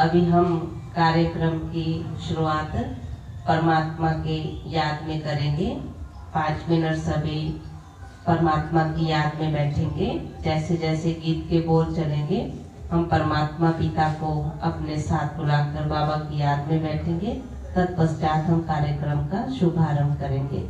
अभी हम कार्यक्रम की शुरुआत परमात्मा के याद में करेंगे। 5 मिनट सभी परमात्मा की याद में बैठेंगे। जैसे जैसे गीत के बोल चलेंगे हम परमात्मा पिता को अपने साथ बुलाकर बाबा की याद में बैठेंगे। तत्पश्चात हम कार्यक्रम का शुभारंभ करेंगे।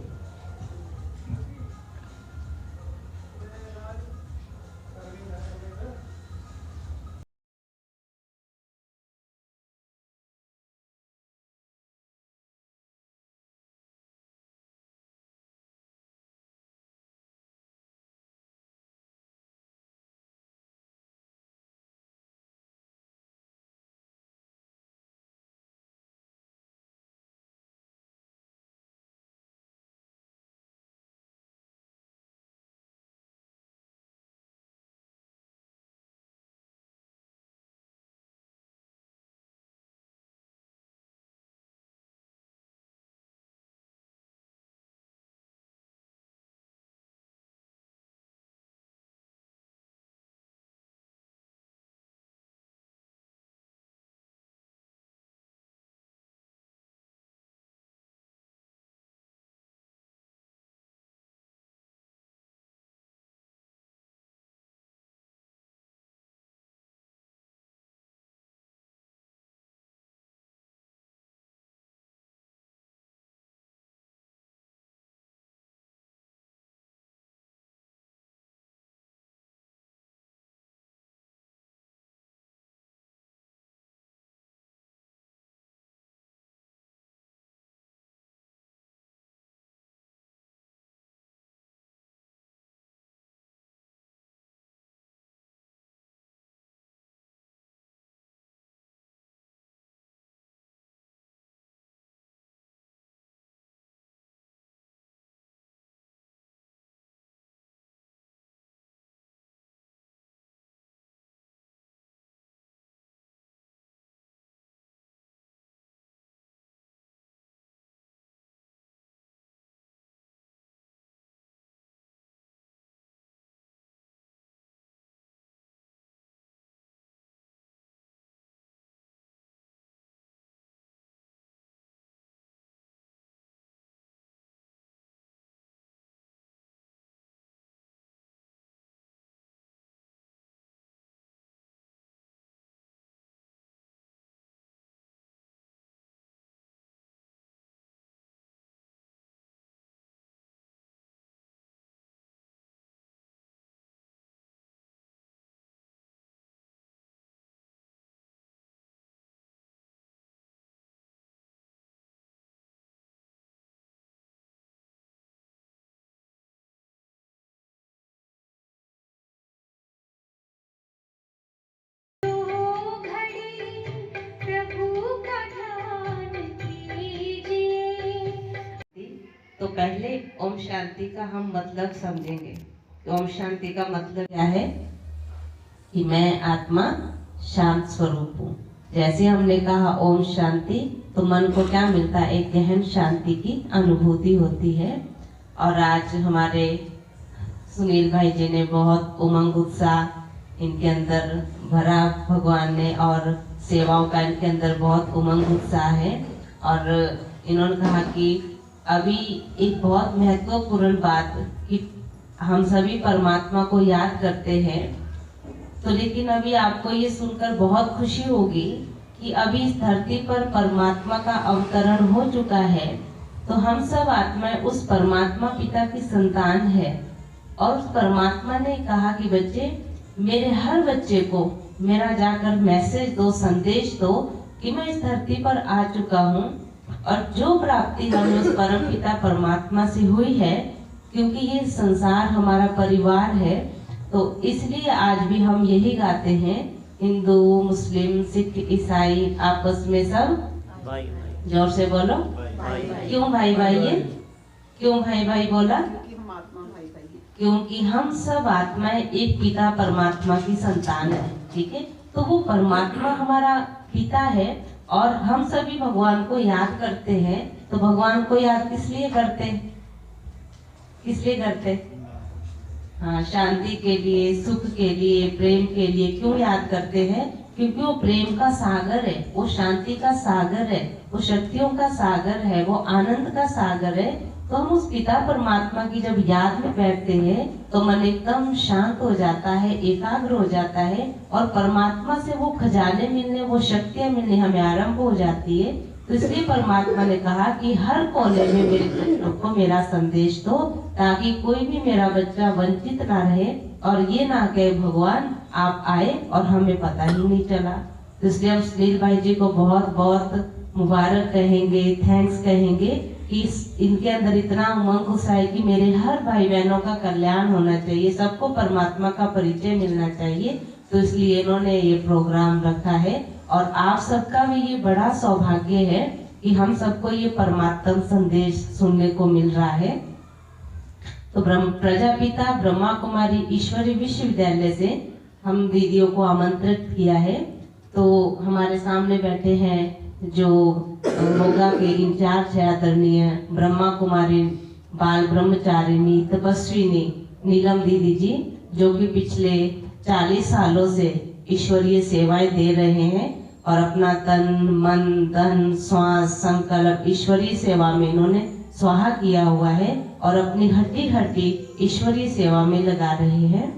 तो पहले ओम शांति का हम मतलब समझेंगे। ओम शांति का मतलब क्या है कि मैं आत्मा शांत स्वरूप हूँ। जैसे हमने कहा ओम शांति, तो मन को क्या मिलता है? एक गहन शांति की अनुभूति होती है। और आज हमारे सुनील भाई जी ने बहुत उमंग उत्साह इनके अंदर भरा भगवान ने, और सेवाओं का इनके अंदर बहुत उमंग उत्साह है। और इन्होंने कहा कि अभी एक बहुत महत्वपूर्ण बात कि हम सभी परमात्मा को याद करते हैं, तो लेकिन अभी आपको ये सुनकर बहुत खुशी होगी कि अभी इस धरती पर परमात्मा का अवतरण हो चुका है। तो हम सब आत्माएं उस परमात्मा पिता की संतान है। और उस परमात्मा ने कहा कि बच्चे, मेरे हर बच्चे को मेरा जाकर मैसेज दो, संदेश दो कि मैं इस धरती पर आ चुका हूँ। और जो प्राप्ति हमें उस परम पिता परमात्मा से हुई है, क्योंकि ये संसार हमारा परिवार है, तो इसलिए आज भी हम यही गाते हैं, हिंदू मुस्लिम सिख ईसाई आपस में सब भाई। जोर से बोलो भाई भाई। क्यों भाई भाई? ये क्यों भाई भाई बोला? क्योंकि हम सब आत्माएं एक पिता परमात्मा की संतान है। ठीक है, तो वो परमात्मा हमारा पिता है और हम सभी भगवान को याद करते हैं। तो भगवान को याद किस लिए करते? किस लिए करते? हाँ, शांति के लिए, सुख के लिए, प्रेम के लिए। क्यों याद करते हैं? क्योंकि वो प्रेम का सागर है, वो शांति का सागर है, वो शक्तियों का सागर है, वो आनंद का सागर है। तो हम उस पिता परमात्मा की जब याद में बैठते हैं तो मन एकदम शांत हो जाता है, एकाग्र हो जाता है, और परमात्मा से वो खजाने मिलने, वो शक्तियां मिलने हमें आरंभ हो जाती है। तो इसलिए परमात्मा ने कहा कि हर कोने में मेरे बच्चों को मेरा संदेश दो, ताकि कोई भी मेरा बच्चा वंचित ना रहे और ये ना कहे भगवान आप आए और हमें पता ही नहीं चला। तो इसलिए हम सुनील भाई जी को बहुत बहुत मुबारक कहेंगे, थैंक्स कहेंगे कि इनके अंदर इतना उमंग घुसा है कि मेरे हर भाई बहनों का कल्याण होना चाहिए, सबको परमात्मा का परिचय मिलना चाहिए। तो इसलिए इन्होंने ये प्रोग्राम रखा है, और आप सबका भी ये बड़ा सौभाग्य है कि हम सबको ये परमात्मा संदेश सुनने को मिल रहा है। तो प्रजापिता ब्रह्मा कुमारी ईश्वरी विश्वविद्यालय से हम दीदियों को आमंत्रित किया है। तो हमारे सामने बैठे हैं जो योगा के इंचार्ज है आदरणीय ब्रह्मा कुमारी बाल ब्रह्मचारिणी तपस्विनी नीलम दीदी जी, जो कि पिछले 40 सालों से ईश्वरीय सेवाएं दे रहे हैं और अपना तन मन धन श्वास संकल्प ईश्वरीय सेवा में इन्होंने स्वाहा किया हुआ है और अपनी हड्डी हड्डी ईश्वरीय सेवा में लगा रहे हैं।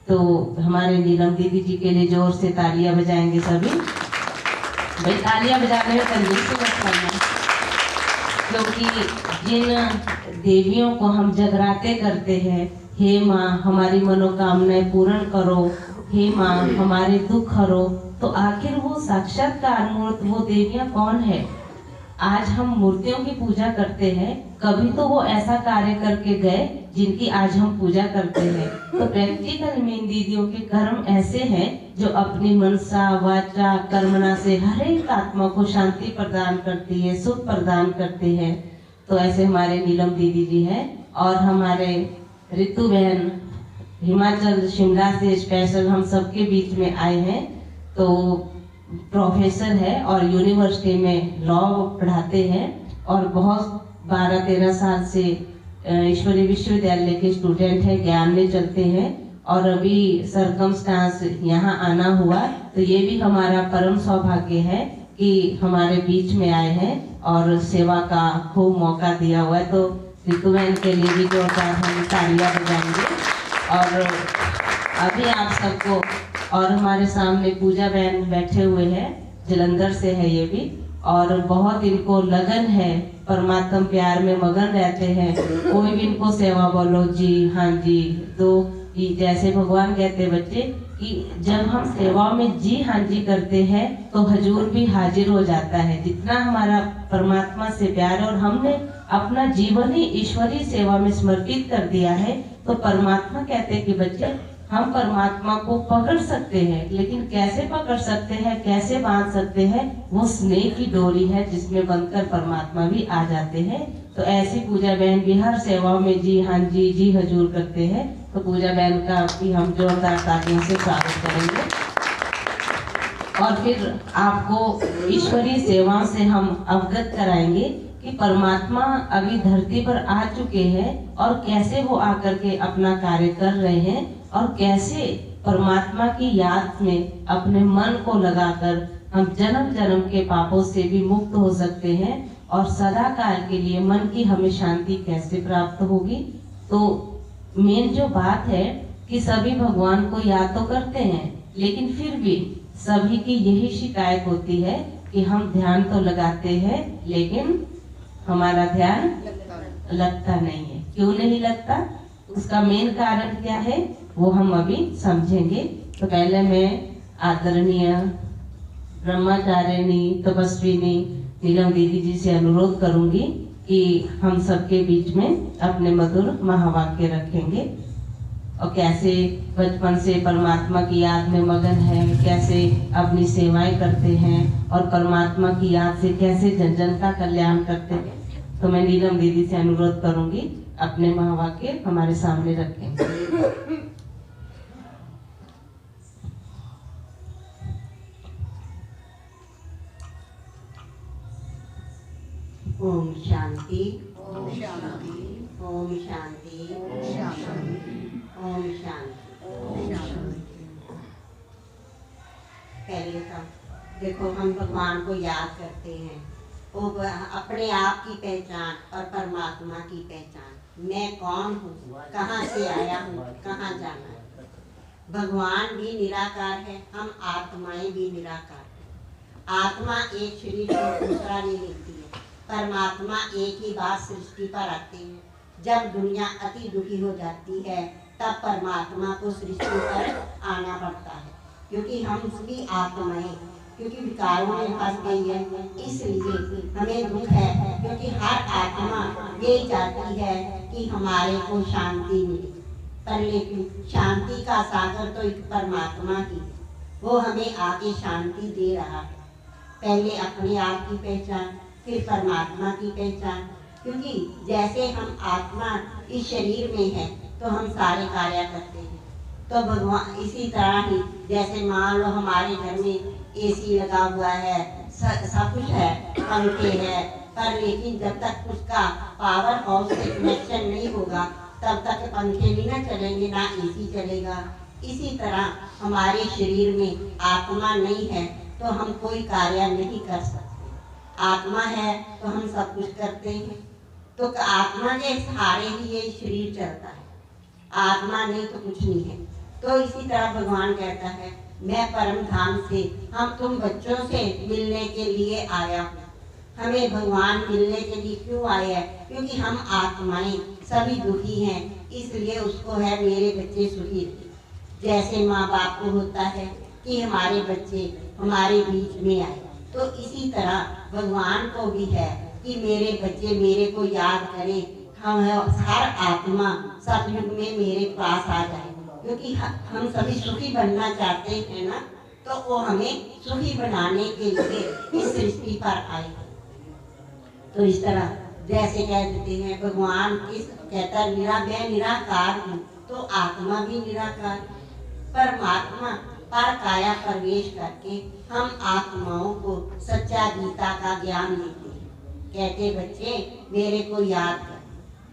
तो हमारे नीलम दीदी जी के लिए जोर से तालियां बजाएंगे सभी। भाई तालियां बजाने में कंजूसी मत करना, क्योंकि जिन देवियों को हम जगराते करते हैं, हे माँ हमारी मनोकामनाएं पूर्ण करो, हे माँ हमारे दुख हरो, तो आखिर वो साक्षात्कार मूर्त वो देवियां कौन है? आज हम मूर्तियों की पूजा करते हैं, कभी तो वो ऐसा कार्य करके गए जिनकी आज हम पूजा करते हैं। तो प्रैक्टिकल में इन दीदियों के कर्म ऐसे हैं जो अपनी मनसा वाचा कर्मणा से हर एक आत्मा को शांति प्रदान करती है, सुख प्रदान करती है। तो ऐसे हमारे नीलम दीदी जी हैं, और हमारे रितु बहन हिमाचल शिमला से स्पेशल हम सबके बीच में आए हैं। तो प्रोफेसर है और यूनिवर्सिटी में लॉ पढ़ाते हैं और बहुत 12-13 साल से ईश्वरीय विश्वविद्यालय के स्टूडेंट है, ज्ञान में चलते हैं, और अभी सरकमस्टांस यहाँ आना हुआ, तो ये भी हमारा परम सौभाग्य है कि हमारे बीच में आए हैं और सेवा का खूब मौका दिया हुआ है। तो रितु बहन के लिए भी जोरदार हम तालियां बजाएंगे। और अभी आप सबको, और हमारे सामने पूजा बहन बैठे हुए हैं, जलंधर से है ये भी, और बहुत इनको लगन है, परमात्मा प्यार में मगन रहते हैं। कोई भी इनको सेवा बोलो जी हाँ जी, तो जैसे भगवान कहते बच्चे कि जब हम सेवा में जी हाँ जी करते हैं तो हजूर भी हाजिर हो जाता है। जितना हमारा परमात्मा से प्यार है और हमने अपना जीवन ही ईश्वरीय सेवा में समर्पित कर दिया है, तो परमात्मा कहते हैं कि बच्चे हम परमात्मा को पकड़ सकते हैं, लेकिन कैसे पकड़ सकते हैं, कैसे बांध सकते हैं? वो स्नेह की डोरी है जिसमें बंधकर परमात्मा भी आ जाते हैं। तो ऐसी पूजा बहन भी हर सेवा में जी हाँ जी जी हजूर करते हैं। तो पूजा बहन का भी हम जोरदार तालियों से स्वागत करेंगे। और फिर आपको ईश्वरीय सेवा से हम अवगत कराएंगे कि परमात्मा अभी धरती पर आ चुके हैं और कैसे वो आकर के अपना कार्य कर रहे हैं, और कैसे परमात्मा की याद में अपने मन को लगाकर हम जन्म जन्म के पापों से भी मुक्त हो सकते हैं, और सदा काल के लिए मन की हमें शांति कैसे प्राप्त होगी। तो मेन जो बात है कि सभी भगवान को याद तो करते हैं, लेकिन फिर भी सभी की यही शिकायत होती है कि हम ध्यान तो लगाते हैं लेकिन हमारा ध्यान लगता नहीं है। क्यों नहीं लगता? उसका मेन कारण क्या है वो हम अभी समझेंगे। तो पहले मैं आदरणीय ब्रह्मचारिणी तपस्विनी नीलम दीदी जी से अनुरोध करूंगी कि हम सबके बीच में अपने मधुर महावाक्य रखेंगे, और कैसे बचपन से परमात्मा की याद में मगन है, कैसे अपनी सेवाएं करते हैं और परमात्मा की याद से कैसे जन जन का कल्याण करते हैं। तो मैं नीलम दीदी से अनुरोध करूंगी अपने महावाक्य हमारे सामने रखें। ओम शांति, ओम शांति, ओम शांति, ओम शांति, ओम शांति। पहले देखो हम भगवान को याद करते हैं, वो अपने आप की पहचान और परमात्मा की पहचान, मैं कौन हूँ, कहाँ से आया हूँ, कहाँ जाना है। भगवान भी निराकार है, हम आत्माएं भी निराकार हैं। आत्मा एक शरीर को दूसरा नहीं लेती है। परमात्मा एक ही बात सृष्टि पर आते हैं। जब दुनिया अति दुखी हो जाती है तब परमात्मा को सृष्टि पर आना पड़ता है, क्योंकि हम उसकी आत्माएं, क्योंकि विकारों में फंस गई है, इसलिए हमें दुख है। क्योंकि हर आत्मा ये चाहती है कि हमारे को शांति मिले, पर लेकिन शांति का सागर तो एक परमात्मा ही है, वो हमें आके शांति दे रहा है। पहले अपने आप की पहचान, फिर परमात्मा की पहचान, क्योंकि जैसे हम आत्मा इस शरीर में है तो हम सारे कार्य करते हैं। तो भगवान इसी तरह ही, जैसे मान लो हमारे घर में एसी लगा हुआ है, सब कुछ है, पंखे है, पर लेकिन जब तक उसका पावर हाउस से कनेक्शन नहीं होगा तब तक पंखे भी ना चलेंगे, ना एसी चलेगा। इसी तरह हमारे शरीर में आत्मा नहीं है तो हम कोई कार्य नहीं कर सकते। आत्मा है तो हम सब कुछ करते हैं। तो आत्मा के सहारे ही ये शरीर चलता है, आत्मा नहीं तो कुछ नहीं है। तो इसी तरह भगवान कहता है, मैं परम धाम से, हम तुम बच्चों से मिलने के लिए आया हूँ। हमें भगवान मिलने के लिए क्यों आए हैं? क्योंकि हम आत्माएं सभी दुखी हैं, इसलिए उसको है मेरे बच्चे सुखी रहे। जैसे माँ बाप को होता है कि हमारे बच्चे हमारे बीच में आए, तो इसी तरह भगवान को भी है कि मेरे बच्चे मेरे को याद करें। हम हर आत्मा सतयुग में मेरे पास आ जाए, क्योंकि हम सभी सुखी बनना चाहते हैं ना, तो वो हमें सुखी बनाने के लिए इस सृष्टि पर आए। तो इस तरह जैसे कह देते हैं भगवान किस कहता है, मैं निराकार हूँ, तो आत्मा भी निराकार। परमात्मा पर काया प्रवेश करके हम आत्माओं को सच्चा गीता का ज्ञान देते हैं। कहते बच्चे मेरे को याद कर,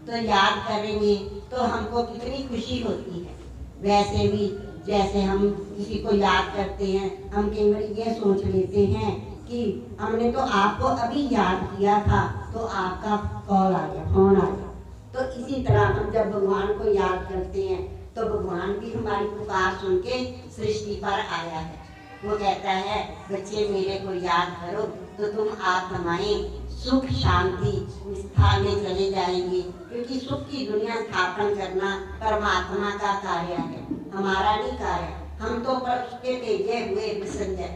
तो याद करेंगे तो हमको कितनी खुशी होती है। वैसे भी जैसे हम किसी को याद करते हैं, हम कई बार ये सोच लेते हैं कि हमने तो आपको अभी याद किया था तो आपका कॉल आ गया, फोन आ गया। तो इसी तरह हम जब भगवान को याद करते हैं तो भगवान भी हमारी पुकार सुन के सृष्टि पर आया है। वो कहता है बच्चे मेरे को याद करो तो तुम आत्माएं सुख शांति स्थान में चले जाएंगे, क्योंकि सुख की दुनिया स्थापन करना परमात्मा का कार्य है, हमारा नहीं कार्य। हम तो पर उसके भेजे हुए मैसेंजर,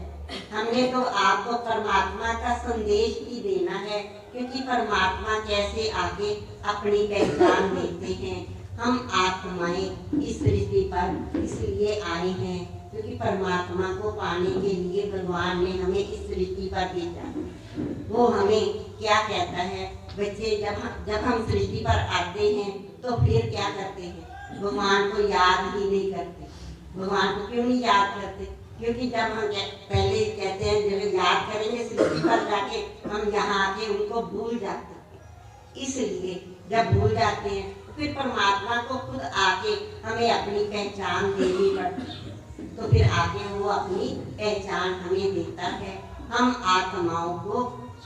हमने तो आपको परमात्मा का संदेश ही देना है, क्योंकि परमात्मा कैसे आगे अपनी पहचान देते हैं। हम आत्माएं इस सृष्टि पर इसलिए आए हैं क्योंकि परमात्मा को पाने के लिए भगवान ने हमें इस सृष्टि पर भेजा। वो हमें क्या कहता है बच्चे, जब हम सृष्टि पर आते हैं तो फिर क्या करते हैं? भगवान को याद ही नहीं करते। भगवान को क्यों नहीं याद करते? क्योंकि जब हम पहले कहते हैं जब याद करेंगे सृष्टि पर जाके, हम यहाँ आके उनको भूल जाते हैं। इसलिए जब भूल जाते हैं फिर परमात्मा को खुद आके हमें अपनी पहचान देनी पड़ती है, तो फिर आगे वो अपनी पहचान हमें देता है। हम आत्माओं को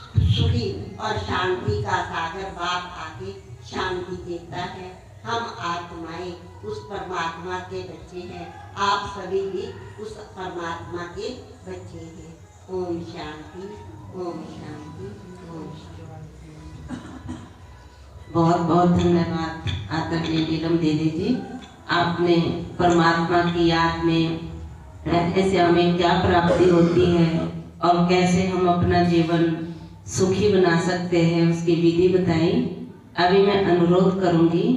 सुखी और शांति का सागर बाप आके शांति देता है। हम आत्माएं उस परमात्मा के बच्चे हैं, आप सभी भी उस परमात्मा के बच्चे हैं। ओम शांति, ओम शांति, ओम शांति। बहुत बहुत धन्यवाद आदरणीय नीलम दीदी जी। आपने परमात्मा की याद में रहने से हमें क्या प्राप्ति होती है और कैसे हम अपना जीवन सुखी बना सकते हैं उसकी विधि बताई। अभी मैं अनुरोध करूंगी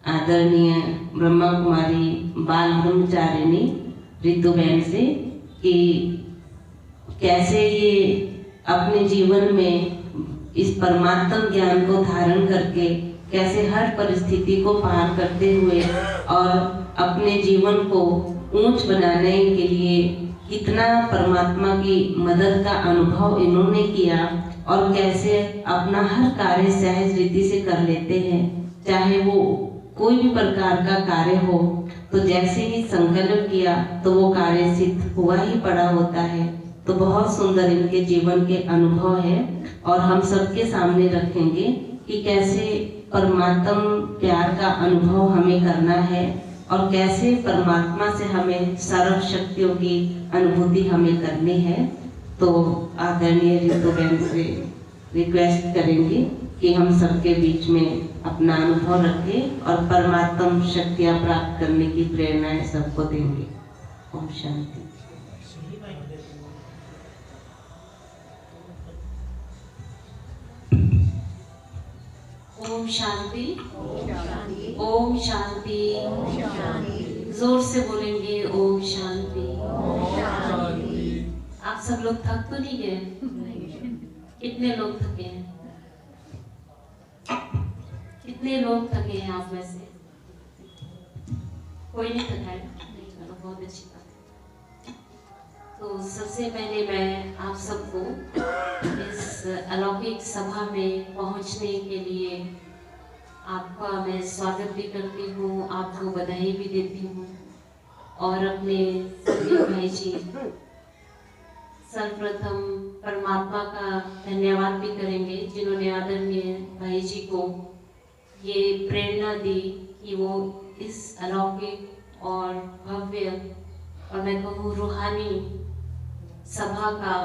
आदरणीय ब्रह्मा कुमारी बाल ब्रह्मचारिणी रितु बहन से कि कैसे ये अपने जीवन में इस परमात्म ज्ञान को धारण करके कैसे हर परिस्थिति को पार करते हुए और अपने जीवन को ऊंच बनाने के लिए कितना परमात्मा की मदद का अनुभव इन्होंने किया और कैसे अपना हर कार्य सहज रीति से कर लेते हैं। चाहे वो कोई भी प्रकार का कार्य हो तो जैसे ही संकल्प किया तो वो कार्य सिद्ध हुआ ही पड़ा होता है। तो बहुत सुंदर इनके जीवन के अनुभव है और हम सबके सामने रखेंगे कि कैसे परमात्मा प्यार का अनुभव हमें करना है और कैसे परमात्मा से हमें सर्व शक्तियों की अनुभूति हमें करनी है। तो आदरणीय रितुबेन से रिक्वेस्ट करेंगे कि हम सबके बीच में अपना अनुभव रखें और परमात्मा शक्तियाँ प्राप्त करने की प्रेरणाएं सबको देंगे। ओम शांति। ओम शांति, ओम शांति, जोर से बोलेंगे ओम शांति। आप सब लोग थक तो नहीं गए? कितने लोग थके हैं? कितने लोग थके हैं आप में से? कोई नहीं थका है? चलो बहुत अच्छी बात है। तो सबसे पहले मैं आप सबको इस अलौकिक सभा में पहुंचने के लिए आपका मैं स्वागत भी करती हूँ, आपको बधाई भी देती हूँ और अपने सभी भाई जी सर्वप्रथम परमात्मा का धन्यवाद भी करेंगे जिन्होंने आदरणीय भाई जी को ये प्रेरणा दी कि वो इस अलौकिक और भव्य और मैं कहूँ रूहानी सभा का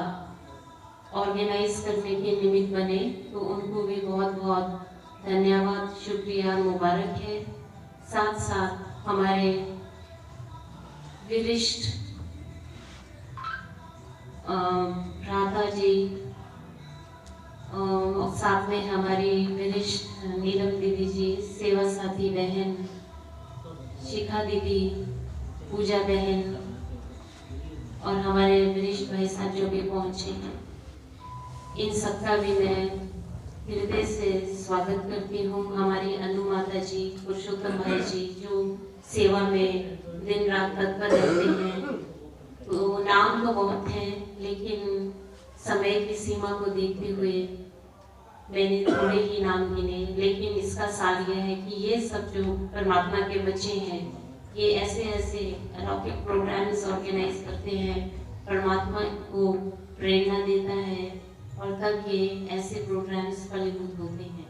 ऑर्गेनाइज करने के निमित्त बने। तो उनको भी बहुत बहुत धन्यवाद, शुक्रिया, मुबारक है। साथ साथ हमारे विशिष्ट राधा जी और साथ में हमारी वरिष्ठ नीलम दीदी जी, सेवा साथी बहन शिखा दीदी, पूजा बहन और हमारे वरिष्ठ भाई साहब जो भी पहुंचे हैं, इन सबका भी मैं हृदय से स्वागत करती हूँ। हमारी अनु माता जी, पुरुषोत्तम भाई जी जो सेवा में दिन रात तत्पर रहते हैं। तो नाम तो बहुत हैं लेकिन समय की सीमा को देखते हुए मैंने थोड़े ही नाम गिने, लेकिन इसका सार यह है कि ये सब जो परमात्मा के बच्चे हैं ये ऐसे ऐसे अलौकिक प्रोग्राम्स ऑर्गेनाइज करते हैं, परमात्मा को प्रेरणा देता है और तब ये ऐसे प्रोग्राम्स फलीभूत होते हैं।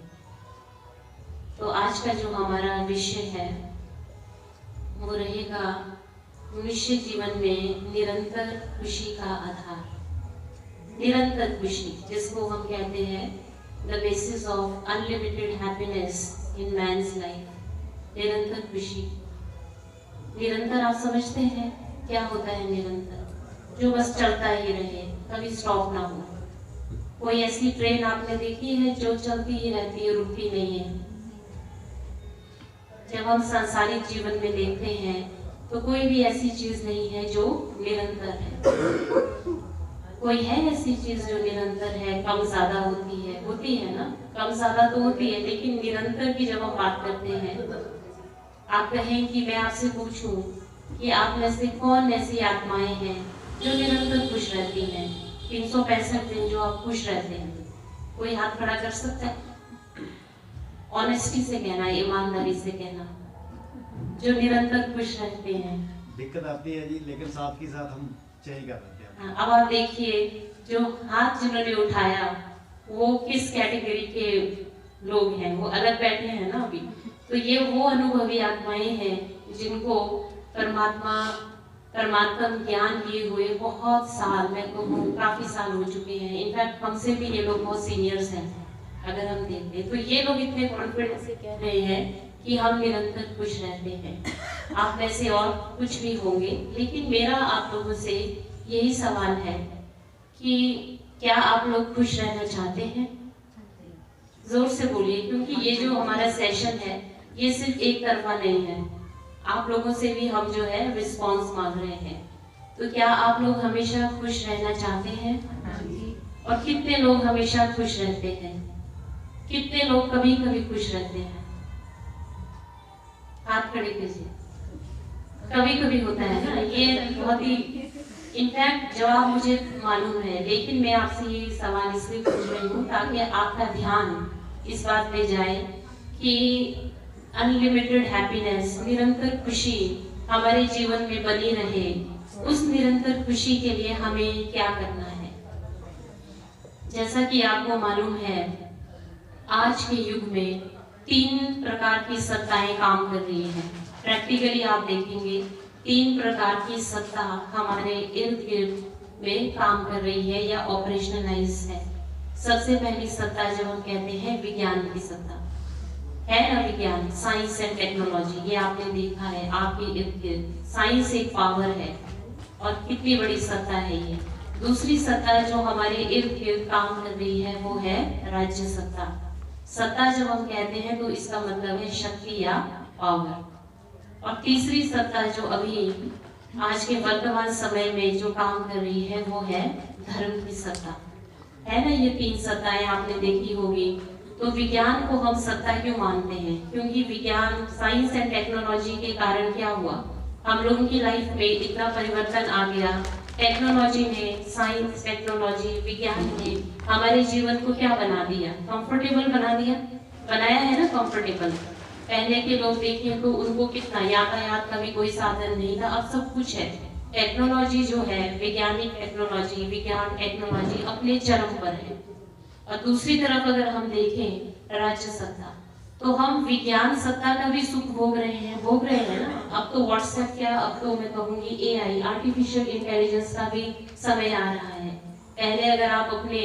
तो आज का जो हमारा विषय है वो रहेगा मनुष्य जीवन में निरंतर खुशी का आधार। निरंतर खुशी जिसको हम कहते हैं the basis of unlimited happiness in man's life. निरंतर खुशी, निरंतर आप समझते हैं क्या होता है निरंतर? जो बस चलता ही रहे, कभी स्टॉप ना हो। कोई ऐसी ट्रेन आपने देखी है जो चलती ही रहती है, रुकती नहीं है? जब हम सांसारिक जीवन में देखते हैं तो कोई भी ऐसी चीज नहीं है जो निरंतर है। कोई है ऐसी चीज जो निरंतर है? कम ज्यादा होती है ना, कम ज्यादा तो होती है, लेकिन निरंतर की जब हम बात करते हैं, आप कहें कि मैं आपसे पूछूं कि आप में से कौन ऐसी आत्माएं हैं जो निरंतर खुश रहती हैं? 365 दिन जो आप खुश रहते हैं, कोई हाथ खड़ा कर सकता है? ऑनेस्टी से कहना, ईमानदारी से कहना, जो निरंतर खुश रहते हैं। दिक्कत आती है जी, लेकिन साथ ही साथ हम चाहिए कर रहे हैं। अब आप देखिए जो हाथ जिन्होंने उठाया वो किस कैटेगरी के लोग हैं, वो अलग बैठे हैं ना अभी। तो ये वो अनुभवी आत्माएं हैं जिनको परमात्मा ज्ञान लिए हुए बहुत साल, मैं कहूँ काफी साल हो चुके हैं। इनफैक्ट हमसे भी ये लोग बहुत सीनियर्स हैं अगर हम देखते, तो ये लोग इतने कॉन्फिडेंस से कह रहे हैं कि हम निरंतर खुश रहते हैं। आप में से और कुछ भी होंगे, लेकिन मेरा आप लोगों से यही सवाल है कि क्या आप लोग खुश रहना चाहते हैं? जोर से बोलिए, क्योंकि ये जो हमारा सेशन है ये सिर्फ एक तरफा नहीं है। आप लोगों से भी हम जो है रिस्पांस मांग रहे हैं। तो क्या आप लोग हमेशा खुश रहना चाहते हैं? और कितने लोग हमेशा खुश रहते हैं? कितने लोग कभी कभी खुश रहते हैं? हाथ खड़े कीजिए। कभी कभी होता है ना, ये बहुत ही इनफैक्ट जवाब मुझे मालूम है, लेकिन मैं आपसे ये सवाल इसलिए पूछ रही हूँ ताकि आपका ध्यान इस बात पे जाए कि अनलिमिटेड हैप्पीनेस, निरंतर खुशी हमारे जीवन में बनी रहे। उस निरंतर खुशी के लिए हमें क्या करना है? जैसा कि आपको मालूम है, आज के युग में 3 प्रकार की सत्ताएं काम कर रही हैं। प्रैक्टिकली आप देखेंगे 3 प्रकार की सत्ता हमारे इर्द गिर्द में काम कर रही है या ऑपरेशनलाइज है। सबसे पहली सत्ता जब हम कहते हैं विज्ञान की सत्ता है ना, विज्ञान, साइंस एंड टेक्नोलॉजी, ये आपने देखा है आपके इर्द गिर्द। साइंस एक पावर है और कितनी बड़ी सत्ता है ये। दूसरी सत्ता जो हमारे इर्द गिर्द काम कर रही है वो है राज्य सत्ता। सत्ता जब हम कहते हैं तो इसका मतलब है शक्ति या पावर। और तीसरी सत्ता जो अभी आज के वर्तमान समय में जो काम कर रही है वो है धर्म की सत्ता, है ना। ये 3 सत्ताएं आपने देखी होगी। तो विज्ञान को हम सत्ता क्यों मानते हैं? क्योंकि विज्ञान, साइंस एंड टेक्नोलॉजी के कारण क्या हुआ, हम लोगों की लाइफ में इतना परिवर्तन आ गया। टेक्नोलॉजी ने, साइंस, टेक्नोलॉजी, विज्ञान ने हमारे जीवन को क्या बना दिया? कंफर्टेबल बना दिया, बनाया है ना कंफर्टेबल। पहले के लोग देखें तो उनको कितना यातायात का भी कोई साधन नहीं था, अब सब कुछ है। टेक्नोलॉजी जो है, वैज्ञानिक टेक्नोलॉजी, विज्ञान टेक्नोलॉजी अपने चरम पर है। और दूसरी तरफ अगर हम देखें राज्य सत्ता, तो हम विज्ञान सत्ता का भी सुख भोग रहे हैं ना। अब तो व्हाट्सएप क्या, अब तो मैं कहूँगी AI, आर्टिफिशियल इंटेलिजेंस का भी समय आ रहा है। पहले अगर आप अपने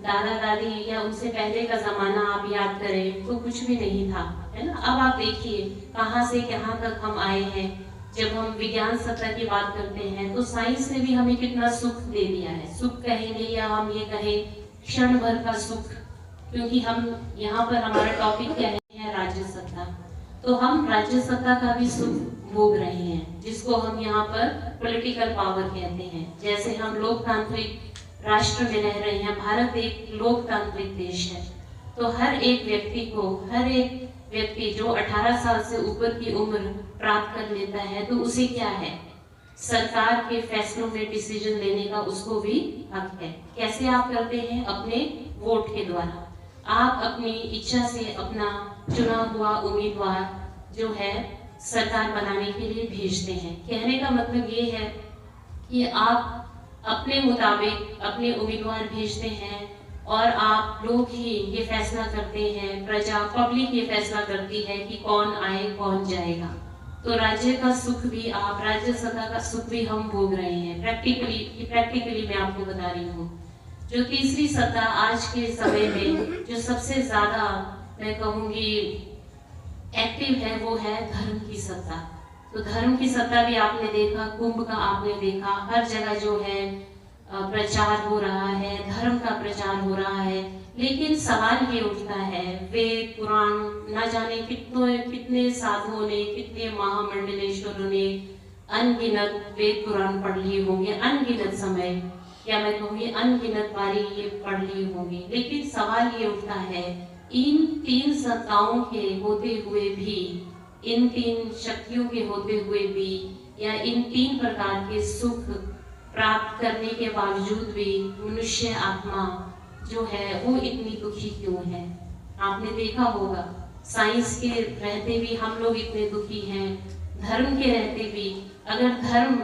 दादा दादी या उनसे पहले का जमाना आप याद करें तो कुछ भी नहीं था, है ना। अब आप देखिए कहाँ से कहाँ तक हम आए हैं। जब हम विज्ञान सत्ता की बात करते हैं तो साइंस ने भी हमें कितना सुख दे दिया है। सुख कहेंगे या हम ये कहें क्षण भर का सुख, क्योंकि हम यहाँ पर हमारा टॉपिक क्या है राज्य सत्ता। तो हम राज्य सत्ता का भी सुख भोग रहे हैं, जिसको हम यहाँ पर पॉलिटिकल पावर कहते हैं। जैसे हम लोकतांत्रिक राष्ट्र में रह रहे हैं, भारत एक लोकतांत्रिक देश है। तो हर एक व्यक्ति जो 18 साल से ऊपर की उम्र प्राप्त कर लेता है तो उसे क्या है, सरकार के फैसलों में डिसीजन लेने का उसको भी हक है। कैसे आप करते हैं? अपने वोट के द्वारा। आप अपनी इच्छा से अपना चुना हुआ उम्मीदवार जो है सरकार बनाने के लिए भेजते हैं। कहने का मतलब ये है कि आप अपने मुताबिक अपने उम्मीदवार भेजते हैं और आप लोग ही ये फैसला करते हैं, प्रजा, पब्लिक ये फैसला करती है कि कौन आए कौन जाएगा। तो राज्य का सुख भी आप, राज्य सत्ता का सुख भी हम भोग रहे हैं। प्रैक्टिकली मैं आपको बता रही हूँ। जो तीसरी सत्ता आज के समय में जो सबसे ज्यादा मैं कहूँगी एक्टिव है वो है धर्म की सत्ता। तो धर्म की सत्ता भी आपने देखा, कुंभ का आपने देखा, हर जगह जो है प्रचार हो रहा है, धर्म का प्रचार हो रहा है। लेकिन सवाल ये उठता है, वेद पुराण न जाने कितने साधुओं ने, कितने महामंडलेश्वरों ने अनगिनत वेद पुराण पढ़ लिए होंगे, अनगिनत समय या मैं कहूँगी अनगिनत बारी ये पढ़ लिए होंगे। लेकिन सवाल ये उठता है, इन 3 सत्ताओं के होते हुए भी, इन 3 शक्तियों के होते हुए भी, या इन 3 प्रकार के सुख प्राप्त करने के बावजूद भी मनुष्य आत्मा जो है वो इतनी दुखी क्यों है? आपने देखा होगा, साइंस के रहते भी हम लोग इतने दुखी हैं, धर्म के रहते भी। अगर धर्म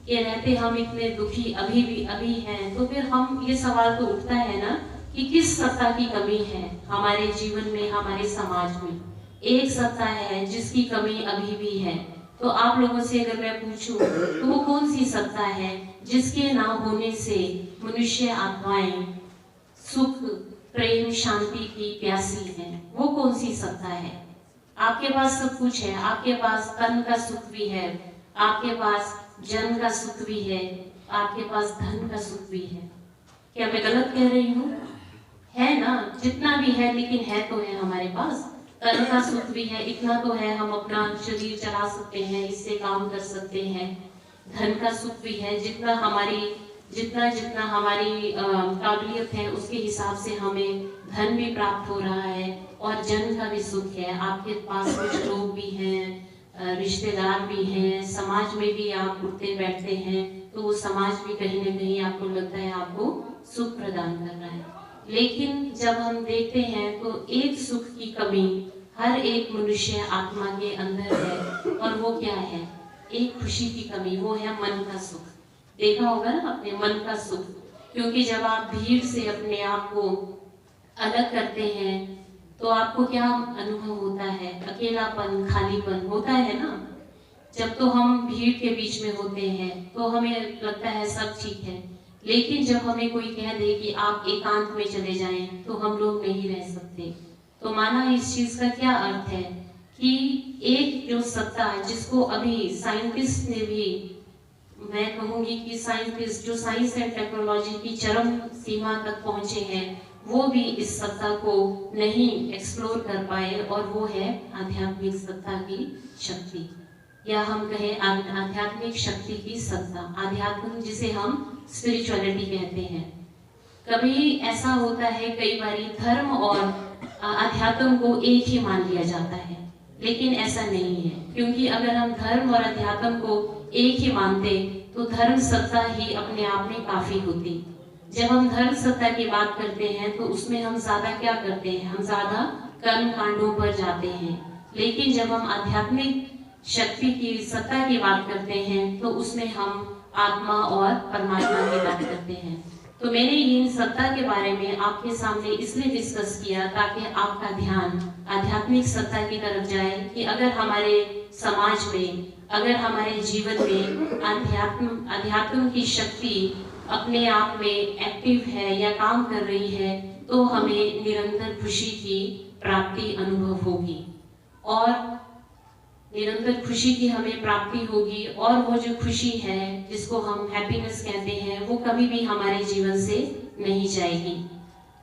के रहते हम इतने दुखी अभी हैं, तो फिर हम ये सवाल तो उठता है ना कि किस सत्ता की कमी है हमारे जीवन में, हमारे समाज में। एक सत्ता है जिसकी कमी अभी भी है। तो आप लोगों से अगर मैं पूछूं तो वो कौन सी सत्ता है जिसके ना होने से मनुष्य आत्माएं सुख, प्रेम, शांति की प्यासी हैं? वो कौन सी सत्ता है? आपके पास सब कुछ है, आपके पास तन का सुख भी है, आपके पास जन का सुख भी है, आपके पास धन का सुख भी है। क्या मैं गलत कह रही हूँ? है ना, जितना भी है, लेकिन है तो है हमारे पास। तन का सुख भी है, इतना तो है, हम अपना शरीर चला सकते हैं, इससे काम कर सकते हैं। धन का सुख भी है, जितना हमारी काबिलियत है उसके हिसाब से हमें धन भी प्राप्त हो रहा है। और जन का भी सुख है, आपके पास कुछ लोग भी हैं, रिश्तेदार भी हैं, समाज में भी आप उठते बैठते हैं, तो वो समाज भी कहीं ना कहीं आपको लगता है आपको सुख प्रदान कर रहा है। लेकिन जब हम देखते हैं तो एक सुख की कमी हर एक मनुष्य आत्मा के अंदर है, और वो क्या है? एक खुशी की कमी, वो है मन का सुख। देखा होगा ना अपने मन का सुख, क्योंकि जब आप भीड़ से अपने आप को अलग करते हैं तो आपको क्या अनुभव होता है? अकेलापन, खालीपन होता है ना। जब तो हम भीड़ के बीच में होते हैं तो हमें लगता है सब ठीक है, लेकिन जब हमें कोई कह दे कि आप एकांत में चले जाएं तो हम लोग नहीं रह सकते। तो माना इस चीज का क्या अर्थ है कि एक जो सत्ता जिसको अभी साइंटिस्ट ने भी, मैं कहूंगी कि साइंटिस्ट जो साइंस एंड टेक्नोलॉजी की चरम सीमा तक पहुंचे हैं, वो भी इस सत्ता को नहीं एक्सप्लोर कर पाए, और वो है आध्यात्मिक सत्ता की शक्ति, या हम कहें आध्यात्मिक शक्ति की सत्ता। आध्यात्म जिसे हम स्पिरिचुअलिटी कहते हैं। कभी ऐसा होता है, कई बारी धर्म और अध्यात्म को एक ही मान लिया जाता है, लेकिन ऐसा नहीं है, क्योंकि अगर हम धर्म और अध्यात्म को एक ही मानते तो धर्म सत्ता ही अपने आप में काफी होती। जब हम धर्म सत्ता की बात करते हैं तो उसमें हम ज्यादा क्या करते हैं? हम ज्यादा कर्म कांडों पर जाते हैं। लेकिन जब हम आध्यात्मिक शक्ति की सत्ता की बात करते हैं तो उसमें हम आत्मा और परमात्मा की बात करते हैं। तो मैंने इन सत्ता के बारे में आपके सामने इसलिए डिस्कस किया ताकि आपका ध्यान आध्यात्मिक सत्ता की तरफ जाए, कि अगर हमारे समाज में, अगर हमारे जीवन में अध्यात्म की शक्ति अपने आप में एक्टिव है या काम कर रही है तो हमें निरंतर खुशी की प्राप्ति अनुभव होगी, और निरंतर खुशी की हमें प्राप्ति होगी, और वो जो खुशी है जिसको हम हैप्पीनेस कहते हैं वो कभी भी हमारे जीवन से नहीं जाएगी।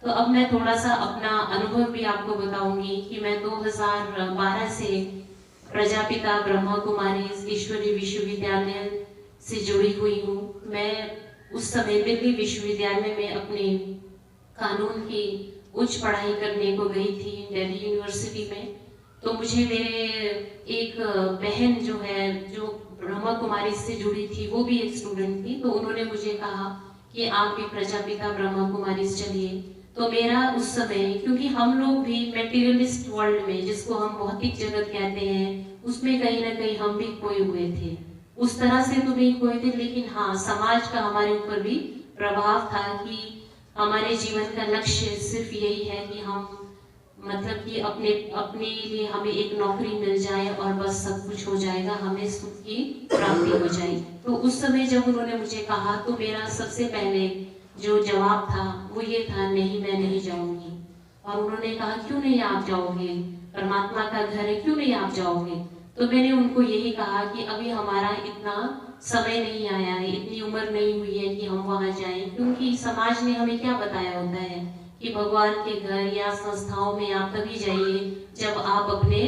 तो अब मैं थोड़ा सा अपना अनुभव भी आपको बताऊंगी कि मैं 2012 से प्रजापिता ब्रह्मा कुमारी ईश्वरीय विश्वविद्यालय से जुड़ी हुई हूँ। मैं उस समय दिल्ली विश्वविद्यालय में अपने कानून की उच्च पढ़ाई करने को गई थी, दिल्ली यूनिवर्सिटी में। तो मुझे मेरे एक बहन जो है, जो ब्रह्मा कुमारी से जुड़ी थी, वो भी एक स्टूडेंट थी, तो उन्होंने मुझे कहा कि आप भी प्रजापिता ब्रह्मा कुमारी चलिए। तो मेरा उस समय, क्योंकि हम लोग भी मेटीरियलिस्ट वर्ल्ड में, जिसको हम भौतिक जगत कहते हैं, उसमें कहीं ना कहीं हम भी खोए हुए थे। उस तरह से तो नहीं खोए थे, लेकिन हाँ, समाज का हमारे ऊपर भी प्रभाव था कि हमारे जीवन का लक्ष्य सिर्फ यही है कि हम, मतलब कि अपने लिए हमें एक नौकरी मिल जाए और बस सब कुछ हो जाएगा, हमें सुख की प्राप्ति हो जाएगी। तो उस समय जब उन्होंने मुझे कहा तो मेरा सबसे पहले जो जवाब था वो ये था, नहीं, मैं नहीं जाऊंगी। और उन्होंने कहा, क्यों नहीं आप जाओगे? परमात्मा का घर है, क्यों नहीं आप जाओगे? तो मैंने उनको यही कहा कि अभी हमारा इतना समय नहीं आया है, इतनी उम्र नहीं हुई है कि हम वहां जाएं, क्योंकि समाज ने हमें क्या बताया होता है कि भगवान के घर या संस्थाओं में आप तभी जाइए जब आप अपने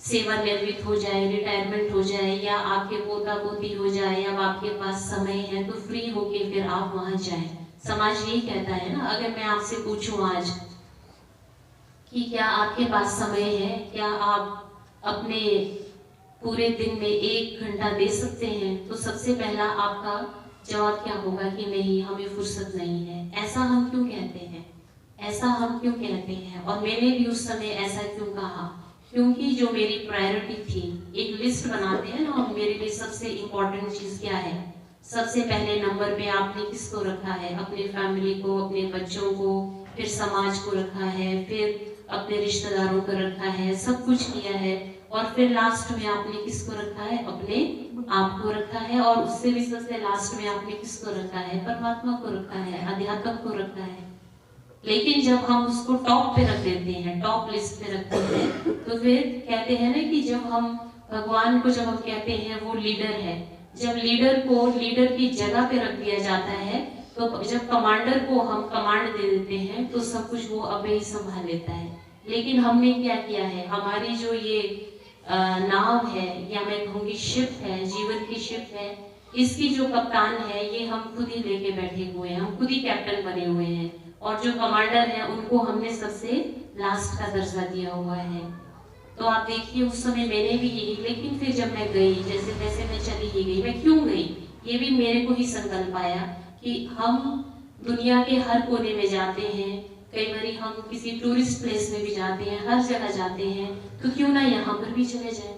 सेवानिवृत्त हो जाए, रिटायरमेंट हो जाए, या आपके पोता पोती हो जाए, अब आपके पास समय है तो फ्री होके फिर आप वहां जाएं। समाज यही कहता है ना। अगर मैं आपसे पूछूं आज कि क्या आपके पास समय है, क्या आप अपने पूरे दिन में 1 घंटा दे सकते हैं, तो सबसे पहला आपका जवाब क्या होगा कि नहीं, हमें फुर्सत नहीं है। ऐसा हम क्यों कहते हैं? ऐसा हम क्यों कहते हैं? और मैंने भी उस समय ऐसा क्यों कहा? क्योंकि जो मेरी प्रायोरिटी थी, एक लिस्ट बनाते हैं ना हम, मेरे लिए सबसे इम्पोर्टेंट चीज क्या है? सबसे पहले नंबर पे आपने किसको रखा है? अपने फैमिली को, अपने बच्चों को, फिर समाज को रखा है, फिर अपने रिश्तेदारों को रखा है, सब कुछ किया है, और फिर लास्ट में आपने किसको रखा है? अपने आप को रखा है, और उससे भी सबसे लास्ट में आपने किसको रखा है? परमात्मा को रखा है, अध्यात्म को रखा है। लेकिन जब हम उसको टॉप पे रख देते हैं, टॉप लिस्ट पे रखते हैं, तो फिर कहते हैं ना कि जब हम भगवान को, जब हम कहते हैं वो लीडर है, जब लीडर को लीडर की जगह पे रख दिया जाता है, तो जब कमांडर को हम कमांड दे देते हैं तो सब कुछ वो अबे ही संभाल लेता है। लेकिन हमने क्या किया है? हमारी जो ये नाव है, या मैं कहूँगी शिप है, जीवन की शिप है, इसकी जो कप्तान है ये हम खुद ही लेके बैठे हुए हैं, हम खुद ही कैप्टन बने हुए हैं, और जो कमांडर है उनको हमने सबसे लास्ट का दर्जा दिया हुआ है। तो आप देखिए उस समय मैंने भी यही, लेकिन फिर जब मैं गई, जैसे तैसे मैं चली ही गई। मैं क्यों गई? ये भी मेरे को ही संकल्प आया कि हम दुनिया के हर कोने में जाते हैं, कई बार हम किसी टूरिस्ट प्लेस में भी जाते हैं, हर जगह जाते हैं, तो क्यों ना यहाँ पर भी चले जाए।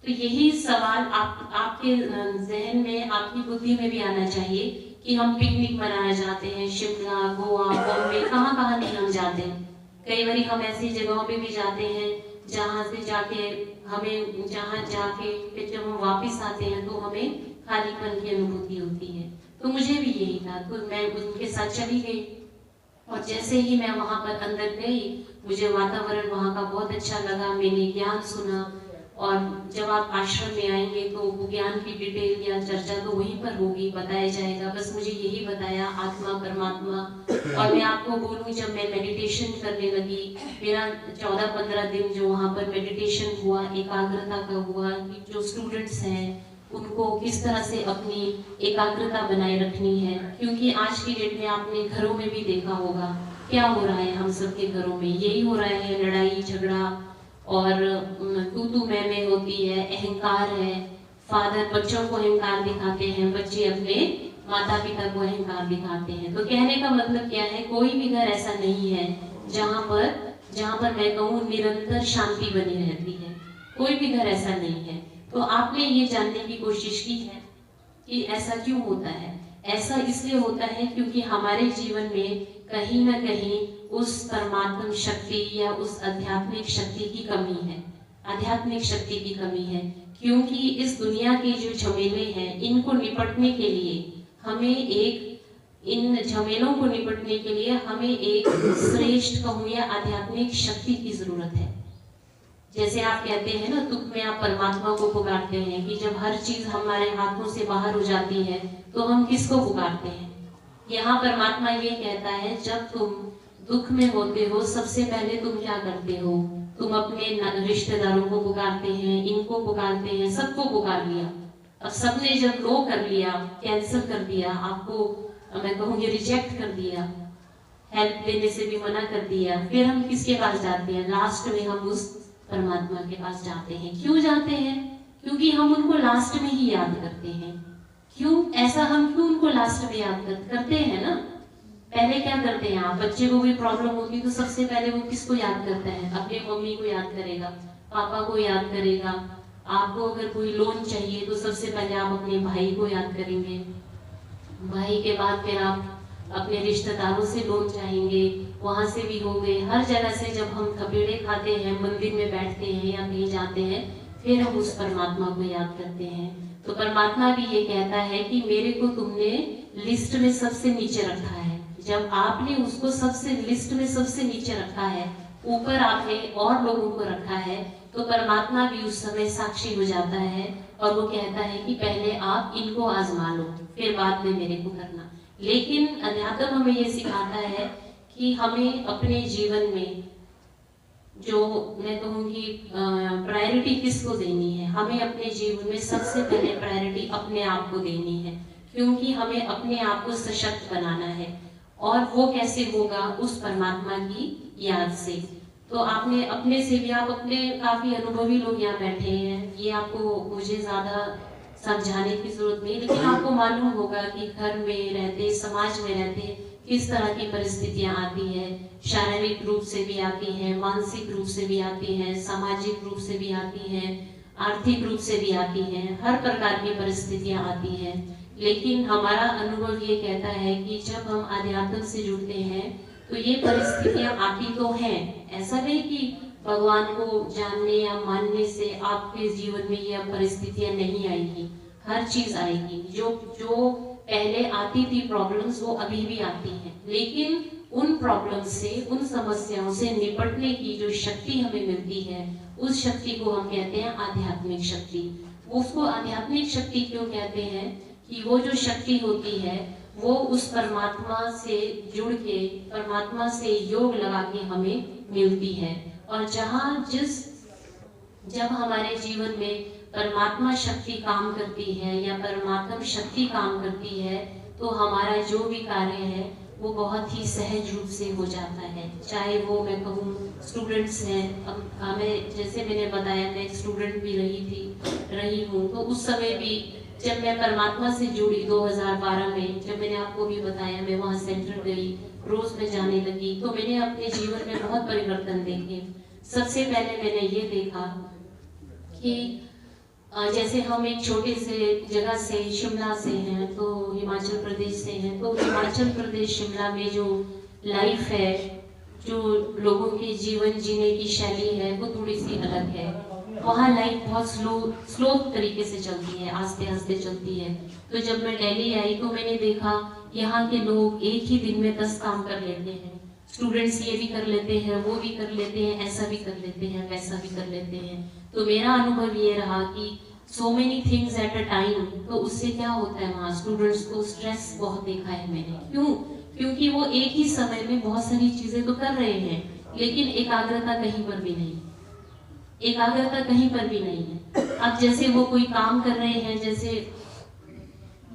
तो यही सवाल आपके जहन में, आपकी बुद्धि में भी आना चाहिए कि हम पिकनिक मनाना चाहते हैं, शिमला, गोवा, बॉम्बे, कहाँ कहाँ नहीं हम जाते हैं। कई बार हम ऐसी जगहों पे भी जाते हैं जहाँ से जाके हमें, जहाँ जाके फिर जब हम वापस आते हैं तो हमें खालीपन की अनुभूति होती है। तो मुझे भी यही था, तो मैं उनके साथ चली गई और जैसे ही मैं वहाँ पर अंदर गई, मुझे वातावरण वहाँ का बहुत अच्छा लगा, मैंने ज्ञान सुना। और जब आप आश्रम में आएंगे तो वो ज्ञान की डिटेल या चर्चा तो वहीं पर होगी, बताया जाएगा। बस मुझे यही बताया, आत्मा, परमात्मा। और मैं आपको बोलूँ, जब मैं मेडिटेशन करने लगी, मेरा 14-15 दिन जो वहाँ पर मेडिटेशन हुआ, एकाग्रता का हुआ, कि जो स्टूडेंट्स हैं उनको किस तरह से अपनी एकाग्रता बनाए रखनी है। क्योंकि आज की डेट में आपने घरों में भी देखा होगा क्या हो रहा है, हम सबके घरों में यही हो रहा है, लड़ाई झगड़ा और तू मैं होती है, अहंकार है। फादर बच्चों को अहंकार दिखाते हैं, बच्चे अपने माता पिता को अहंकार दिखाते हैं। तो कहने का मतलब क्या है, कोई भी घर ऐसा नहीं है जहाँ पर मैं कहूँ निरंतर शांति बनी रहती है। कोई भी घर ऐसा नहीं है। तो आपने ये जानने की कोशिश की है कि ऐसा क्यों होता है। ऐसा इसलिए होता है क्योंकि हमारे जीवन में कहीं ना कहीं उस परमात्म शक्ति या उस आध्यात्मिक शक्ति की कमी है, आध्यात्मिक शक्ति की कमी है। क्योंकि इस दुनिया के जो झमेले हैं, इनको निपटने के लिए हमें इन झमेलों को निपटने के लिए हमें एक श्रेष्ठ कहूँ या आध्यात्मिक शक्ति की जरूरत है। जैसे आप कहते हैं ना, दुख में आप परमात्मा को पुकारते हैं कि जब हर चीज हमारे हाथों से बाहर हो जाती है तो हम किसको पुकारते हैं। यहाँ परमात्मा ये कहता है, जब तुम दुख में होते हो सबसे पहले तुम क्या करते हो, तुम अपने रिश्तेदारों को पुकारते हैं, इनको पुकारते हैं, सबको पुकार लिया। अब सबने जब नो कर लिया, कैंसिल कर दिया, आपको मैं कहूँगी रिजेक्ट कर दिया, हेल्प लेने से भी मना कर दिया, फिर हम किसके पास जाते हैं, लास्ट में हम उस परमात्मा के पास जाते हैं। क्यों जाते हैं? क्योंकि हम उनको लास्ट में ही याद करते हैं। क्यों ऐसा, हम क्यों उनको लास्ट में याद करते हैं ना। पहले क्या करते हैं, आप बच्चे को भी प्रॉब्लम होगी तो सबसे पहले वो किसको याद करता है, अपने मम्मी को याद करेगा, पापा को याद करेगा। आपको अगर कोई लोन चाहिए तो सबसे पहले आप अपने भाई को याद करेंगे, भाई के बाद फिर आप अपने रिश्तेदारों से लोन चाहेंगे, वहां से भी हो गए। हर जगह से जब हम थपेड़े खाते हैं, मंदिर में बैठते हैं या कहीं जाते हैं, फिर हम उस परमात्मा को याद करते हैं। तो परमात्मा भी ये कहता है कि मेरे को तुमने लिस्ट में सबसे नीचे रखा है। जब आपने उसको सबसे लिस्ट में सबसे नीचे रखा है, ऊपर आपने और लोगों को रखा है, तो परमात्मा भी उस समय साक्षी हो जाता है और वो कहता है कि पहले आप इनको आजमा लो, फिर बाद में मेरे को करना। लेकिन अध्यात्म हमें ये सिखाता है कि हमें अपने जीवन में जो मैं कहूँगी प्रायोरिटी किसको देनी है। हमें अपने जीवन में सबसे पहले प्रायोरिटी अपने आप को देनी है, क्योंकि हमें अपने आप को सशक्त बनाना है। और वो कैसे होगा, उस परमात्मा की याद से। तो आपने अपने से भी, आप अपने काफी अनुभवी लोग यहाँ बैठे हैं, ये आपको मुझे ज्यादा समझाने की जरूरत नहीं, लेकिन आपको मालूम होगा कि घर में रहते, समाज में रहते किस तरह की परिस्थितियां आती है। शारीरिक रूप से भी आती हैं, मानसिक रूप से भी आती हैं, सामाजिक रूप से भी आती हैं, आर्थिक रूप से भी आती हैं, हर प्रकार की परिस्थितियां आती हैं। लेकिन हमारा अनुभव ये कहता है कि जब हम आध्यात्म से जुड़ते हैं तो ये परिस्थितियां आती तो हैं। ऐसा नहीं कि भगवान को जानने या मानने से आपके जीवन में ये परिस्थितियां नहीं आएगी, हर चीज आएगी। जो पहले आती थी प्रॉब्लम्स, वो अभी भी आती हैं, लेकिन उन प्रॉब्लम्स से, उन समस्याओं से निपटने की जो शक्ति हमें मिलती है, उस शक्ति को हम कहते हैं आध्यात्मिक शक्ति। उसको आध्यात्मिक शक्ति क्यों कहते हैं कि वो जो शक्ति होती है वो उस परमात्मा से जुड़ के, परमात्मा से योग लगा के हमें मिलती है। और जब हमारे जीवन में परमात्मा शक्ति काम करती है या परमात्म शक्ति काम करती है, तो हमारा जो भी कार्य है वो बहुत ही सहज रूप से हो जाता है। चाहे वो मैं कहूँ स्टूडेंट्स हैं, अब हमें जैसे मैंने बताया, मैं स्टूडेंट भी रही हूँ, तो उस समय भी जब मैं परमात्मा से जुड़ी 2012 में, जब मैंने आपको भी बताया मैं वहाँ सेंटर गई, रोज में जाने लगी, तो मैंने अपने जीवन में बहुत परिवर्तन देखे। सबसे पहले मैंने ये देखा कि जैसे हम एक छोटे से जगह से शिमला से हैं, तो हिमाचल प्रदेश से हैं, तो हिमाचल प्रदेश शिमला में जो लाइफ है, जो लोगों के जीवन जीने की शैली है वो थोड़ी सी अलग है। वहाँ लाइफ बहुत स्लो तरीके से चलती है, आस्ते आस्ते चलती है। तो जब मैं दिल्ली आई तो मैंने देखा यहाँ के लोग एक ही दिन में 10 काम कर लेते हैं। स्टूडेंट्स ये भी कर लेते हैं, वो भी कर लेते हैं, ऐसा भी कर लेते हैं, वैसा भी कर लेते हैं। तो मेरा अनुभव ये रहा कि so many things at a time, तो उससे क्या होता है वहाँ स्टूडेंट्स को स्ट्रेस बहुत देखा है मैंने। क्योंकि वो एक ही समय में बहुत सारी चीजें तो कर रहे हैं, लेकिन एकाग्रता कहीं पर भी नहीं, एकाग्रता कहीं पर भी नहीं है। अब जैसे वो कोई काम कर रहे हैं, जैसे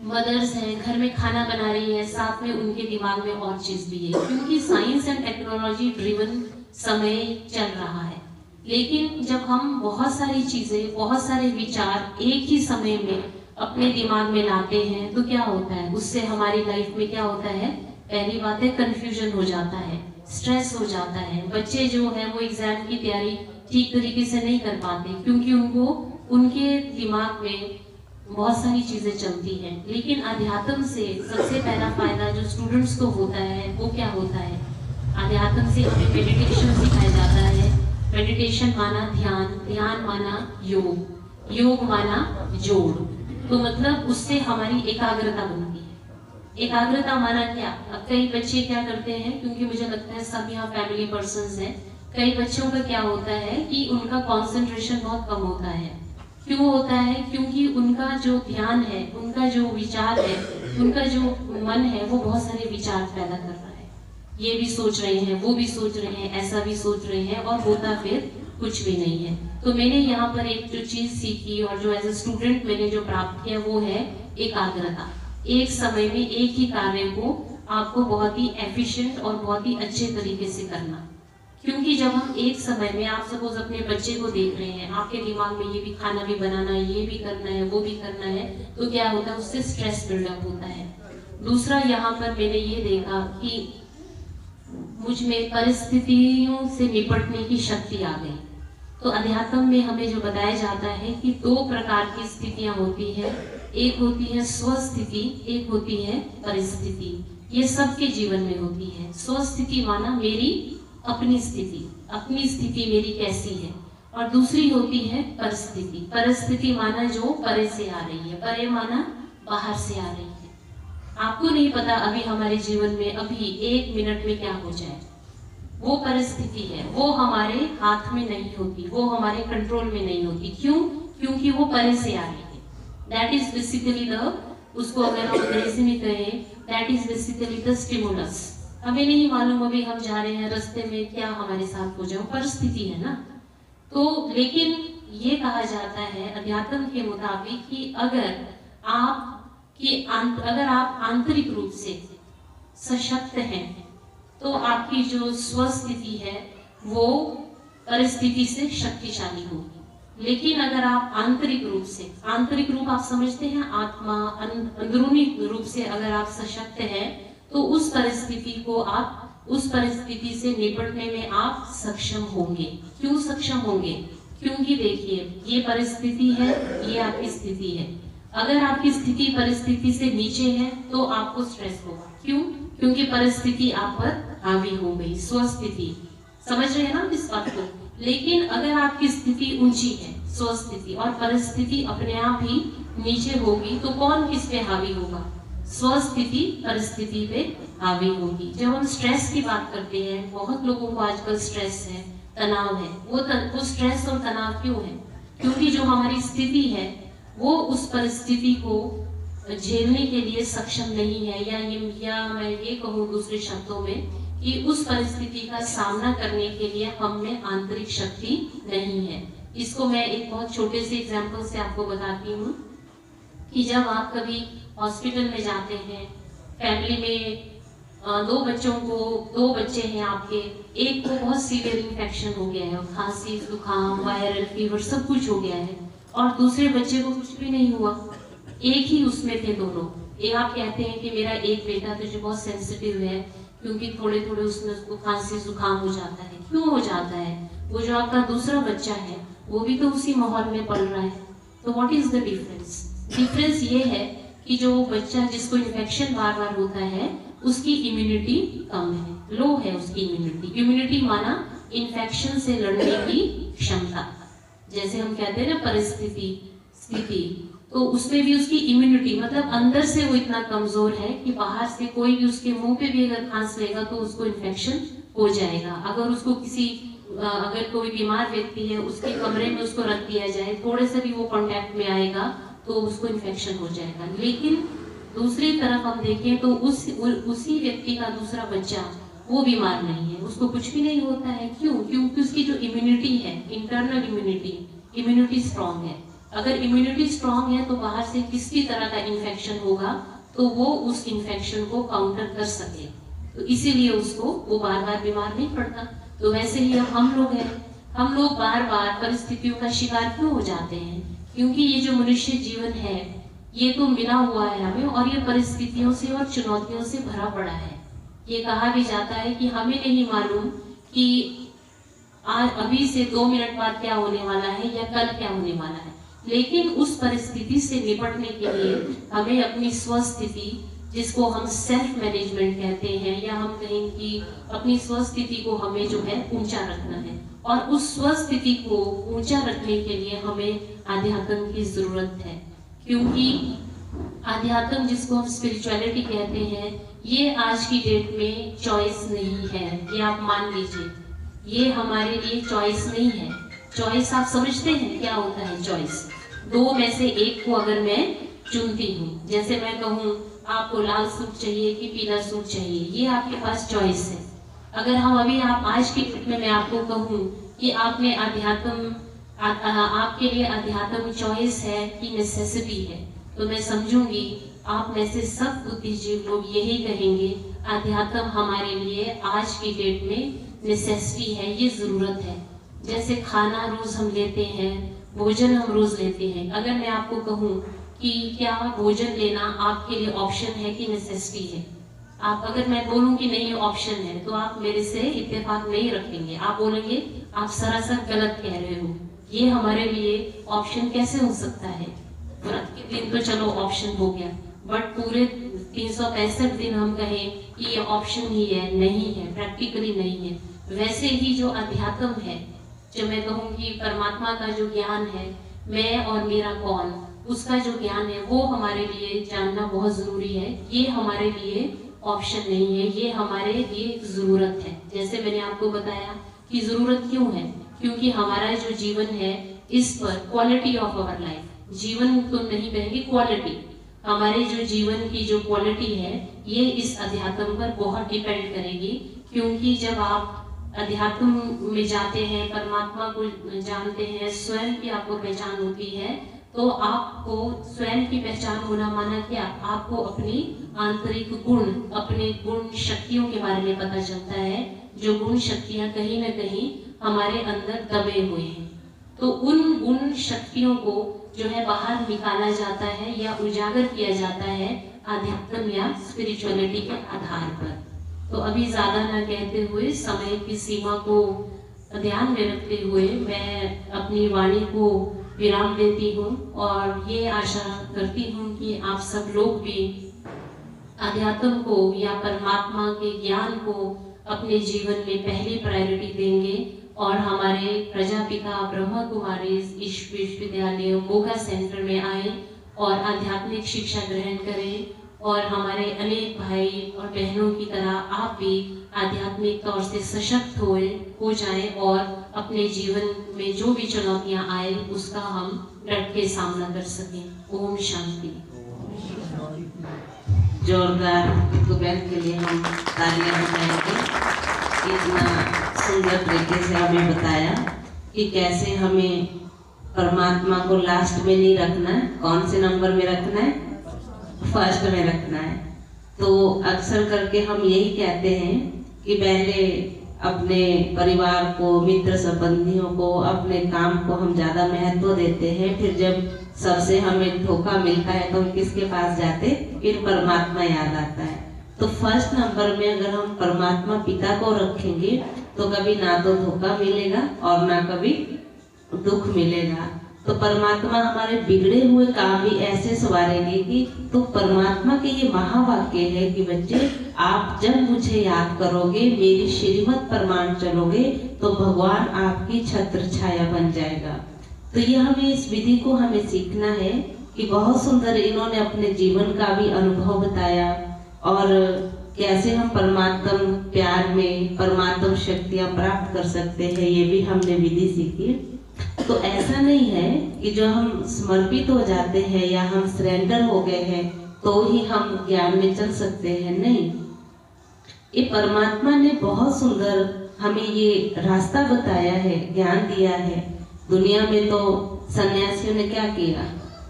मदर्स हैं, घर में खाना बना रही है, साथ में उनके दिमाग में और चीज भी है, क्योंकि साइंस एंड टेक्नोलॉजी ड्रिवन समय चल रहा है। लेकिन जब हम बहुत सारी चीजें, बहुत सारे विचार एक ही समय में अपने दिमाग में लाते हैं तो क्या होता है, उससे हमारी लाइफ में क्या होता है, पहली बात है कंफ्यूजन हो जाता है, स्ट्रेस हो जाता है। बच्चे जो है वो एग्जाम की तैयारी ठीक तरीके से नहीं कर पाते, क्योंकि उनके दिमाग में बहुत सारी चीजें चलती हैं। लेकिन अध्यात्म से सबसे पहला फायदा जो स्टूडेंट्स को होता है वो क्या होता है, अध्यात्म से हमें मेडिटेशन सिखाया जाता है। मेडिटेशन माना ध्यान, ध्यान माना योग, योग माना जोड़। तो मतलब उससे हमारी एकाग्रता बनती है। एकाग्रता माना क्या, अब कई बच्चे क्या करते हैं, क्योंकि मुझे लगता है सब यहाँ फैमिली पर्सन्स हैं, कई बच्चों का क्या होता है कि उनका कंसंट्रेशन बहुत कम होता है। क्यों होता है, क्योंकि उनका जो ध्यान है, उनका जो विचार है, उनका जो मन है वो बहुत सारे विचार पैदा कर रहा है। ये भी सोच रहे हैं, वो भी सोच रहे हैं, ऐसा भी सोच रहे हैं, और होता फिर कुछ भी नहीं है। तो मैंने यहाँ पर एक जो चीज सीखी और जो एज ए स्टूडेंट मैंने जो प्राप्त किया वो है एकाग्रता। एक समय में एक ही कार्य को आपको बहुत ही एफिशिएंट और बहुत ही अच्छे तरीके से करना। क्योंकि जब हम एक समय में, आप सपोज अपने बच्चे को देख रहे हैं, आपके दिमाग में ये भी खाना भी बनाना है, ये भी करना है, वो भी करना है, तो क्या होता है, उससे स्ट्रेस बिल्डअप होता है। दूसरा, यहाँ पर मैंने ये देखा कि मुझ में परिस्थितियों से निपटने की शक्ति आ गई। तो अध्यात्म में हमें जो बताया जाता है कि 2 प्रकार की स्थितियां होती है, एक होती है स्वस्थिति, एक होती है परिस्थिति। ये सबके जीवन में होती है। स्वस्थिति माना मेरी अपनी स्थिति मेरी कैसी है, और दूसरी होती है परिस्थिति। परिस्थिति माना जो परे से आ रही है, परे माना बाहर से आ रही है। आपको नहीं पता अभी हमारे जीवन में अभी 1 मिनट में क्या हो जाए, वो परिस्थिति है, वो हमारे हाथ में नहीं होती, वो हमारे कंट्रोल में नहीं होती। क्यों? क्योंकि वो परे से आ रही है। दैट इज बेसिकली द, उसको अगर हम अंग्रेजी में कहें, that is basically the stimulus. हमें नहीं मालूम अभी हम जा रहे हैं, रास्ते में क्या हमारे साथ हो जाए, परिस्थिति है ना। तो लेकिन ये कहा जाता है अध्यात्म के मुताबिक कि अगर आप आंतरिक रूप से सशक्त हैं तो आपकी जो स्वस्थिति है वो परिस्थिति से शक्तिशाली होगी। लेकिन अगर आप आंतरिक रूप आप समझते हैं, आत्मा, अंदरूनी रूप से अगर आप सशक्त हैं तो उस परिस्थिति से निपटने में आप सक्षम होंगे। क्यों सक्षम होंगे? क्योंकि देखिए, ये परिस्थिति है, ये आपकी स्थिति है। अगर आपकी स्थिति परिस्थिति से नीचे है तो आपको स्ट्रेस होगा। क्यों? क्योंकि परिस्थिति आप पर हावी हो गई, स्वस्थिति। समझ रहे हैं ना इस बात को? लेकिन अगर आपकी स्थिति ऊंची है, स्वस्थिति, और परिस्थिति अपने आप ही नीचे होगी, तो कौन किस पे हावी होगा? स्वस्थिति परिस्थिति पे हावी होगी। जब हम स्ट्रेस की बात करते हैं, बहुत लोगों को आजकल स्ट्रेस है, तनाव है। वो स्ट्रेस और तनाव क्यों है? क्योंकि जो हमारी स्थिति है वो उस परिस्थिति को झेलने के लिए सक्षम नहीं है, या मैं ये कहूँ दूसरे शब्दों में कि उस परिस्थिति का सामना करने के लिए हम में आंतरिक शक्ति नहीं है। इसको मैं एक बहुत छोटे से एग्जाम्पल से आपको बताती हूँ कि जब आप कभी हॉस्पिटल में जाते हैं, फैमिली में 2 बच्चे हैं आपके, एक को बहुत सीवियर इन्फेक्शन हो गया है, खांसी, जुकाम, वायरल फीवर सब कुछ हो गया है, और दूसरे बच्चे को कुछ भी नहीं हुआ। एक ही उसमें थे दोनों। एक आप कहते हैं कि मेरा एक बेटा तो जो बहुत सेंसिटिव है, क्योंकि थोड़े उसमें उसको खांसी जुकाम हो जाता है। क्यों हो जाता है? वो जो आपका दूसरा बच्चा है वो भी तो उसी माहौल में पल रहा है, तो what is the difference? Difference ये है कि जो बच्चा जिसको इन्फेक्शन बार बार होता है उसकी इम्यूनिटी कम है, लो है उसकी इम्यूनिटी। इम्यूनिटी माना इन्फेक्शन से लड़ने की क्षमता, जैसे हम कहते हैं ना परिस्थिति स्थिति, तो उसमें भी उसकी इम्यूनिटी मतलब अंदर से वो इतना कमजोर है कि बाहर से कोई भी उसके मुंह पे भी अगर खांस लेगा तो उसको इन्फेक्शन हो जाएगा। अगर उसको अगर कोई बीमार व्यक्ति है उसके कमरे में उसको रख दिया जाए, थोड़े से भी वो कांटेक्ट में आएगा तो उसको इन्फेक्शन हो जाएगा। लेकिन दूसरी तरफ हम देखें तो उसी व्यक्ति का दूसरा बच्चा वो बीमार नहीं है, उसको कुछ भी नहीं होता है। क्यों? क्योंकि उसकी जो इम्यूनिटी है, इंटरनल इम्यूनिटी स्ट्रांग है। अगर इम्यूनिटी स्ट्रांग है तो बाहर से किसी तरह का इन्फेक्शन होगा तो वो उस इन्फेक्शन को काउंटर कर सके, तो इसीलिए उसको वो बार बार बीमार नहीं पड़ता। तो वैसे ही अब हम लोग हैं, हम लोग बार बार परिस्थितियों का शिकार क्यों हो जाते हैं? क्योंकि ये जो मनुष्य जीवन है ये तो मिला हुआ है हमें, और ये परिस्थितियों से और चुनौतियों से भरा पड़ा है। ये कहा भी जाता है कि हमें नहीं मालूम कि आज अभी से 2 मिनट बाद क्या होने वाला है या कल क्या होने वाला है, लेकिन उस परिस्थिति से निपटने के लिए हमें अपनी स्वस्थिति, जिसको हम सेल्फ मैनेजमेंट कहते हैं, या हम कहें कि अपनी स्वस्थिति को हमें जो है ऊंचा रखना है। और उस स्वस्थिति को ऊंचा रखने के लिए हमें अध्यात्म की जरूरत है, क्योंकि अध्यात्म जिसको हम स्पिरिचुअलिटी कहते हैं ये आज की डेट में चॉइस नहीं है। ये आप मान लीजिए, ये हमारे लिए चॉइस नहीं है। चॉइस आप समझते हैं क्या होता है? चॉइस 2 में से 1 को अगर मैं चुनती हूँ, जैसे मैं कहूँ आपको लाल सूट चाहिए कि पीला सूट चाहिए, ये आपके पास चॉइस है। अगर हम अभी आज की डेट में मैं आपको कहूँ कि आप में अध्यात्म आपके लिए अध्यात्म चॉइस है कि नेसेसिटी है, तो मैं समझूंगी आप में से सब बुद्धिजीवी लोग यही कहेंगे अध्यात्म हमारे लिए आज की डेट में नेसेसिटी है, ये जरूरत है। जैसे खाना रोज हम लेते हैं, भोजन हम रोज लेते हैं। अगर मैं आपको कहूँ कि क्या भोजन लेना आपके लिए ऑप्शन है कि नेसेसिटी है, आप अगर मैं बोलूँ कि नहीं ऑप्शन है, तो आप मेरे से इत्तेफाक नहीं रखेंगे, आप बोलेंगे आप सरासर गलत कह रहे हो, ये हमारे लिए ऑप्शन कैसे हो सकता है? व्रत के दिन तो चलो ऑप्शन हो गया, बट पूरे 365 दिन हम कहें कि ये ऑप्शन ही है, नहीं है, प्रैक्टिकली नहीं है। वैसे ही जो अध्यात्म है, जो मैं कहूँ कि परमात्मा का जो ज्ञान है, मैं और मेरा कौन, उसका जो ज्ञान है वो हमारे लिए जानना बहुत जरूरी है। ये हमारे लिए ऑप्शन नहीं है, ये हमारे लिए जरूरत है। जैसे मैंने आपको बताया कि जरूरत क्यों है, क्योंकि हमारा जो जीवन है इस पर क्वालिटी ऑफ आवर लाइफ, जीवन तो नहीं कहेंगे, क्वालिटी, हमारे जो जीवन की जो क्वालिटी है ये इस अध्यात्म पर बहुत डिपेंड करेगी। क्योंकि जब आप अध्यात्म में जाते हैं, परमात्मा को जानते हैं, स्वयं की आपको पहचान होती है, तो आपको स्वयं की पहचान होना माना क्या? आपको अपनी आंतरिक गुण, अपने गुण शक्तियों के बारे में पता चलता है, जो गुण शक्तियां कहीं ना कहीं हमारे अंदर दबे हुए हैं। तो उन गुण शक्तियों को जो है बाहर निकाला जाता है या उजागर किया जाता है अध्यात्म या स्पिरिचुअलिटी के आधार पर। तो अभी ज्यादा न कहते हुए, समय की सीमा को ध्यान में रखते हुए मैं अपनी वाणी को विराम देती हूँ, और ये आशा करती हूँ कि आप सब लोग भी अध्यात्म को या परमात्मा के ज्ञान को अपने जीवन में पहली प्रायोरिटी देंगे, और हमारे प्रजापिता ब्रह्मा कुमारी विश्वविद्यालय मोगा सेंटर में आए और आध्यात्मिक शिक्षा ग्रहण करें, और हमारे अनेक भाई और बहनों की तरह आप भी आध्यात्मिक तौर से सशक्त हो जाएं, और अपने जीवन में जो भी चुनौतियां आए उसका हम डट के सामना कर सकें। ओम शांति। जोरदार दुबैल के लिए हम तालियां बजाएंगे। इतना सुंदर तरीके से हमें बताया कि कैसे हमें परमात्मा को लास्ट में नहीं रखना है, कौन से नंबर में रखना है? फर्स्ट में रखना है। तो अक्सर करके हम यही कहते हैं कि पहले अपने परिवार को, मित्र संबंधियों को, अपने काम को हम ज़्यादा महत्व देते हैं, फिर जब सबसे हमें धोखा मिलता है तो हम किसके पास जाते? फिर परमात्मा याद आता है। तो फर्स्ट नंबर में अगर हम परमात्मा पिता को रखेंगे तो कभी ना तो धोखा मिलेगा और ना कभी दुख मिलेगा। तो परमात्मा हमारे बिगड़े हुए काम भी ऐसे संवारेंगे कि तो परमात्मा के ये महावाक्य है कि बच्चे आप जब मुझे याद करोगे, मेरी श्रीमत प्रमाण चलोगे, तो भगवान आपकी छत्र छाया बन जाएगा। तो ये हमें इस विधि को हमें सीखना है कि बहुत सुंदर इन्होंने अपने जीवन का भी अनुभव बताया और कैसे हम परमात्म प्यार में परमात्म शक्तियां प्राप्त कर सकते हैं, ये भी हमने विधि सीखी। तो ऐसा नहीं है कि जो हम समर्पित हो जाते हैं या हम सरेंडर हो गए हैं तो ही हम ज्ञान में चल सकते हैं, नहीं। ये परमात्मा ने बहुत सुंदर हमें ये रास्ता बताया है, ज्ञान दिया है। दुनिया में तो सन्यासियों ने क्या किया,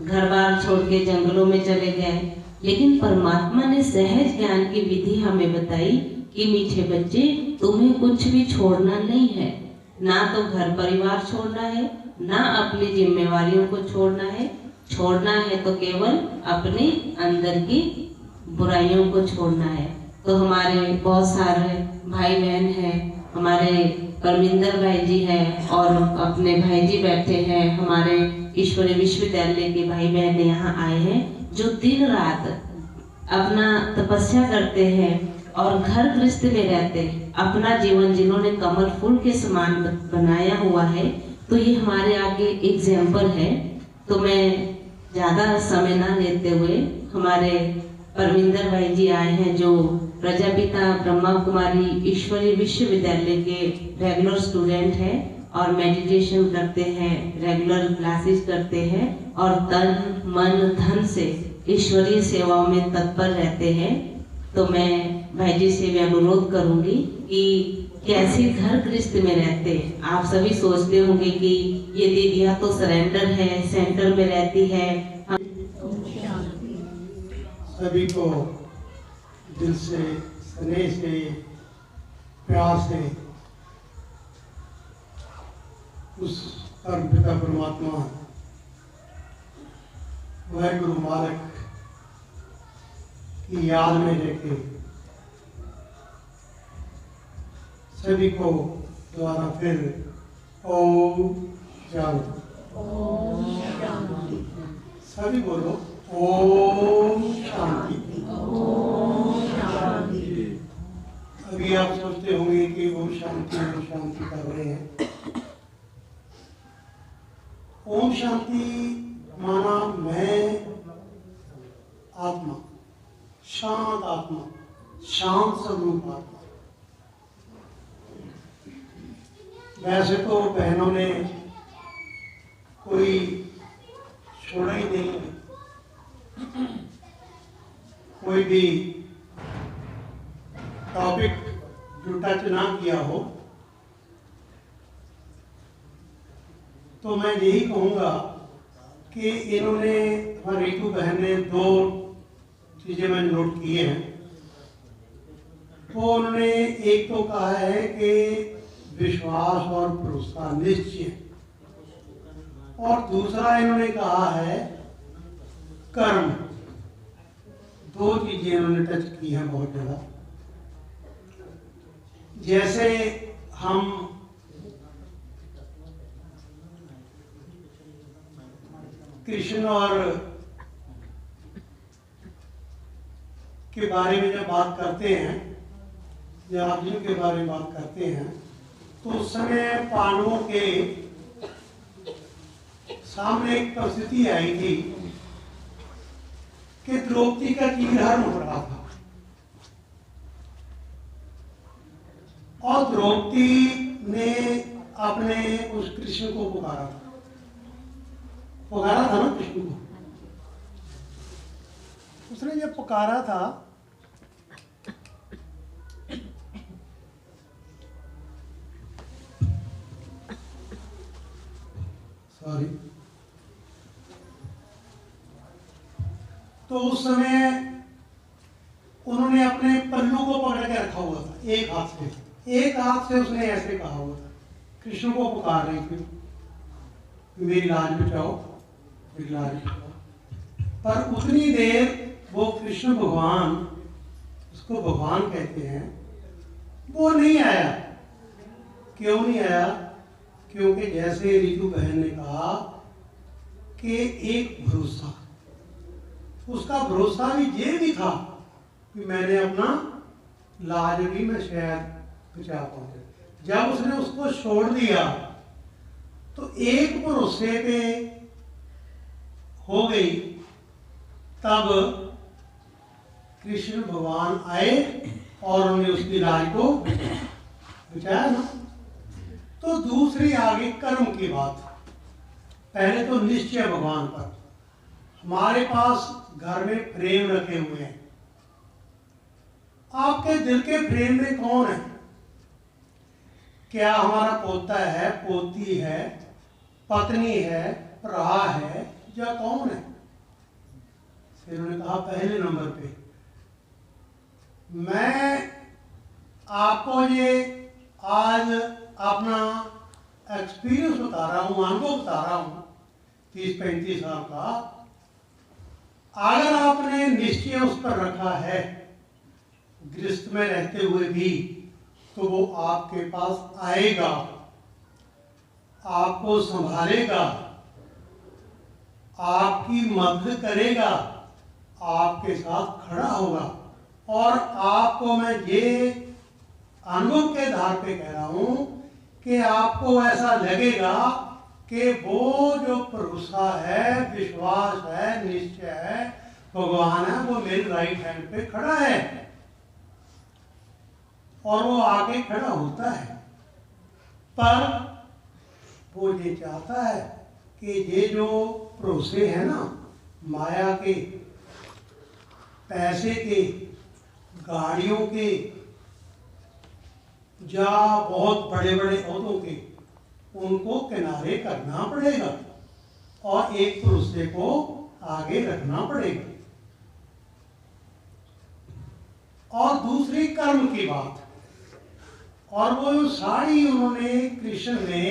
घर बार छोड़ के जंगलों में चले गए, लेकिन परमात्मा ने सहज ज्ञान की विधि हमें बताई कि मीठे बच्चे तुम्हें कुछ भी छोड़ना नहीं है, ना तो घर परिवार छोड़ना है, ना अपनी जिम्मेवारियों को छोड़ना है तो केवल अपने अंदर की बुराइयों को छोड़ना है। तो हमारे बहुत सारे भाई बहन हैं, हमारे परमिंदर भाई जी हैं और अपने भाई जी बैठे हैं, हमारे ईश्वरीय विश्वविद्यालय के भाई बहन यहाँ आए हैं जो दिन रात अपना तपस्या करते हैं और घर गृहस्थ में रहते हैं, अपना जीवन जिन्होंने कमल फूल के समान बनाया हुआ है। तो ये हमारे आगे एग्जाम्पल है। तो मैं ज़्यादा समय ना लेते हुए हमारे परमिंदर भाई जी आए हैं जो प्रजापिता ब्रह्मा कुमारी ईश्वरीय विश्वविद्यालय के रेगुलर स्टूडेंट हैं और मेडिटेशन करते हैं, रेगुलर क्लासेस करते हैं और तन मन धन से ईश्वरीय सेवाओं में तत्पर रहते हैं। तो मैं भाई जी से भी अनुरोध करूंगी कि कैसे घर गृहस्थ में रहते हैं। आप सभी सोचते होंगे कि ये दीदियाँ तो सरेंडर है, सेंटर में रहती है। सभी को दिल से, स्नेह से, प्यार से उस परम पिता परमात्मा वह गुरु मालिक की याद में लेके सभी को द्वारा फिर ओम शांति, सभी बोलो ओम शांति। अभी आप सोचते होंगे कि ओम शांति कर रहे हैं। ओम शांति माना मैं आत्मा, शांत आत्मा, शांत स्वरूप आत्मा। वैसे तो बहनों ने कोई छोड़ा ही नहीं है, कोई भी टॉपिक जो टच ना किया हो, तो मैं यही कहूँगा कि इन्होंने हमारी रितु बहन ने दो चीज़ें मैंने नोट की हैं। तो उन्होंने एक तो कहा है कि विश्वास और भरोसा निश्चय, और दूसरा इन्होंने कहा है कर्म। दो चीजें इन्होंने टच की हैं बहुत ज़्यादा। जैसे हम कृष्ण और के बारे में जब बात करते हैं या अर्जुन के बारे में बात करते हैं, तो उस समय पांडवों के सामने एक परिस्थिति आई थी कि द्रौपदी का चीरहरण हो रहा था और द्रौपदी ने अपने उस कृष्ण को पुकारा था ना कृष्ण को। उसने जब पुकारा था तो उस समय उन्होंने अपने पल्लू को पकड़ के रखा हुआ था, एक हाथ से उसने ऐसे कहा हुआ था, कृष्ण को पुकार रही थी, मेरी लाज बचाओ, मेरी लाज बचाओ। पर उतनी देर वो कृष्ण भगवान, उसको भगवान कहते हैं, वो नहीं आया। क्यों नहीं आया? क्योंकि जैसे रितु बहन ने कहा कि एक भरोसा, उसका भरोसा भी ये भी था कि मैंने अपना लाज भी मैं शायद बचा पाऊंगा। जब उसने उसको छोड़ दिया तो एक भरोसे पे हो गई, तब कृष्ण भगवान आए और उन्होंने उसकी लाज को बचाया ना। तो दूसरी आगे कर्म की बात। पहले तो निश्चय भगवान पर। हमारे पास घर में फ्रेम रखे हुए हैं, आपके दिल के फ्रेम में कौन है? क्या हमारा पोता है, पोती है, पत्नी है, भरा है, या कौन है? फिर उन्होंने कहा पहले नंबर पे मैं आपको ये आज अपना एक्सपीरियंस बता रहा हूँ, अनुभव बता रहा हूँ 30-35 साल का। अगर आपने निश्चय उस पर रखा है गृहस्थ में रहते हुए भी, तो वो आपके पास आएगा, आपको संभालेगा, आपकी मदद करेगा, आपके साथ खड़ा होगा। और आपको मैं ये अनुभव के आधार पे कह रहा हूं कि आपको ऐसा लगेगा कि वो जो भरोसा है, विश्वास है, निश्चय है, भगवान है, वो मेरे राइट हैंड पे खड़ा है और वो आगे खड़ा होता है। पर वो ये चाहता है कि ये जो भरोसे हैं ना, माया के, पैसे के, गाड़ियों के, या बहुत बड़े बड़े औहदों के, उनको किनारे करना पड़ेगा और एक भरोसे को आगे रखना पड़ेगा। और दूसरी कर्म की बात। और वो साड़ी उन्होंने कृष्ण ने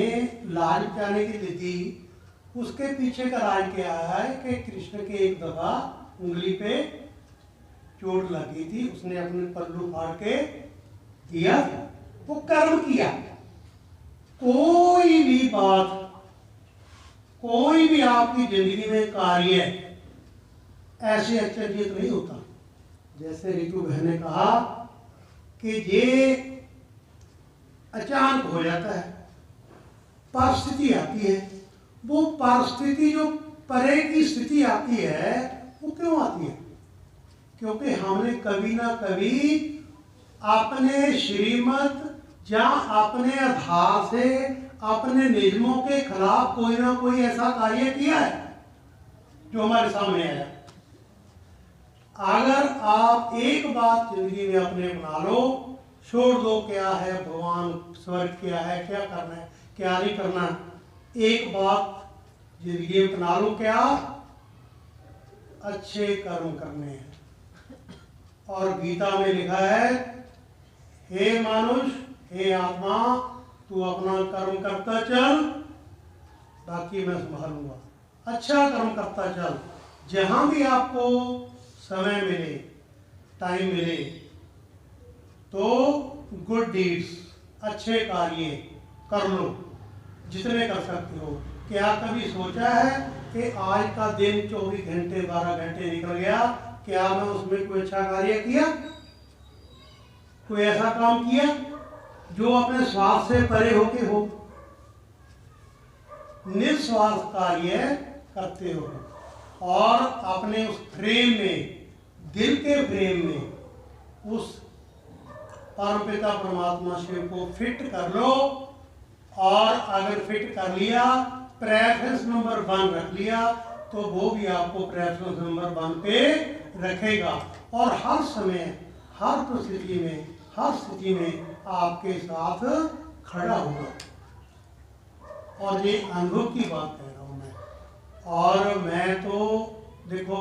लाज बचाने के लिए दी, उसके पीछे का राज क्या है कि कृष्ण के एक दफा उंगली पे चोट लगी थी, उसने अपने पल्लू फाड़ के दिया, वो कर्म किया। कोई भी बात, कोई भी आपकी जिंदगी में कार्य ऐसे अचंभित नहीं होता। जैसे रितु बहन ने कहा कि ये अचानक हो जाता है, परिस्थिति आती है। वो परिस्थिति जो परे की स्थिति आती है, वो क्यों आती है? क्योंकि हमने कभी ना कभी अपने श्रीमत या अपने आधार से, अपने नियमों के खिलाफ कोई ना कोई ऐसा कार्य किया है जो हमारे सामने आया। अगर आप एक बात जिंदगी में अपने बना लो, छोड़ दो क्या है भगवान, स्वर्ग क्या है, क्या करना है, क्या नहीं करना, एक बात जिंदगी में बना लो, क्या अच्छे कर्म करने हैं। और गीता में लिखा है, हे मानुष, हे आत्मा, तू अपना कर्म करता चल, बाकी मैं संभालूंगा। अच्छा कर्म करता चल। जहां भी आपको समय मिले, टाइम मिले, तो गुड डीड्स, अच्छे कार्य कर लो जितने कर सकते हो। क्या कभी सोचा है कि आज का दिन 24 घंटे 12 घंटे निकल गया, क्या मैं उसमें कोई अच्छा कार्य किया? कोई ऐसा काम किया जो अपने स्वार्थ से परे होके हो? निस्वार्थ कार्य करते हो और अपने उस फ्रेम में, दिल के फ्रेम में उस परमपिता परमात्मा शिव को फिट कर लो। और अगर फिट कर लिया, प्रेफरेंस नंबर 1 रख लिया, तो वो भी आपको प्रेफरेंस नंबर 1 पे रखेगा और हर समय, हर परिस्थिति में, हर स्थिति में आपके साथ खड़ा होगा। और ये अनुभव की बात कह रहा हूं मैं। और मैं तो देखो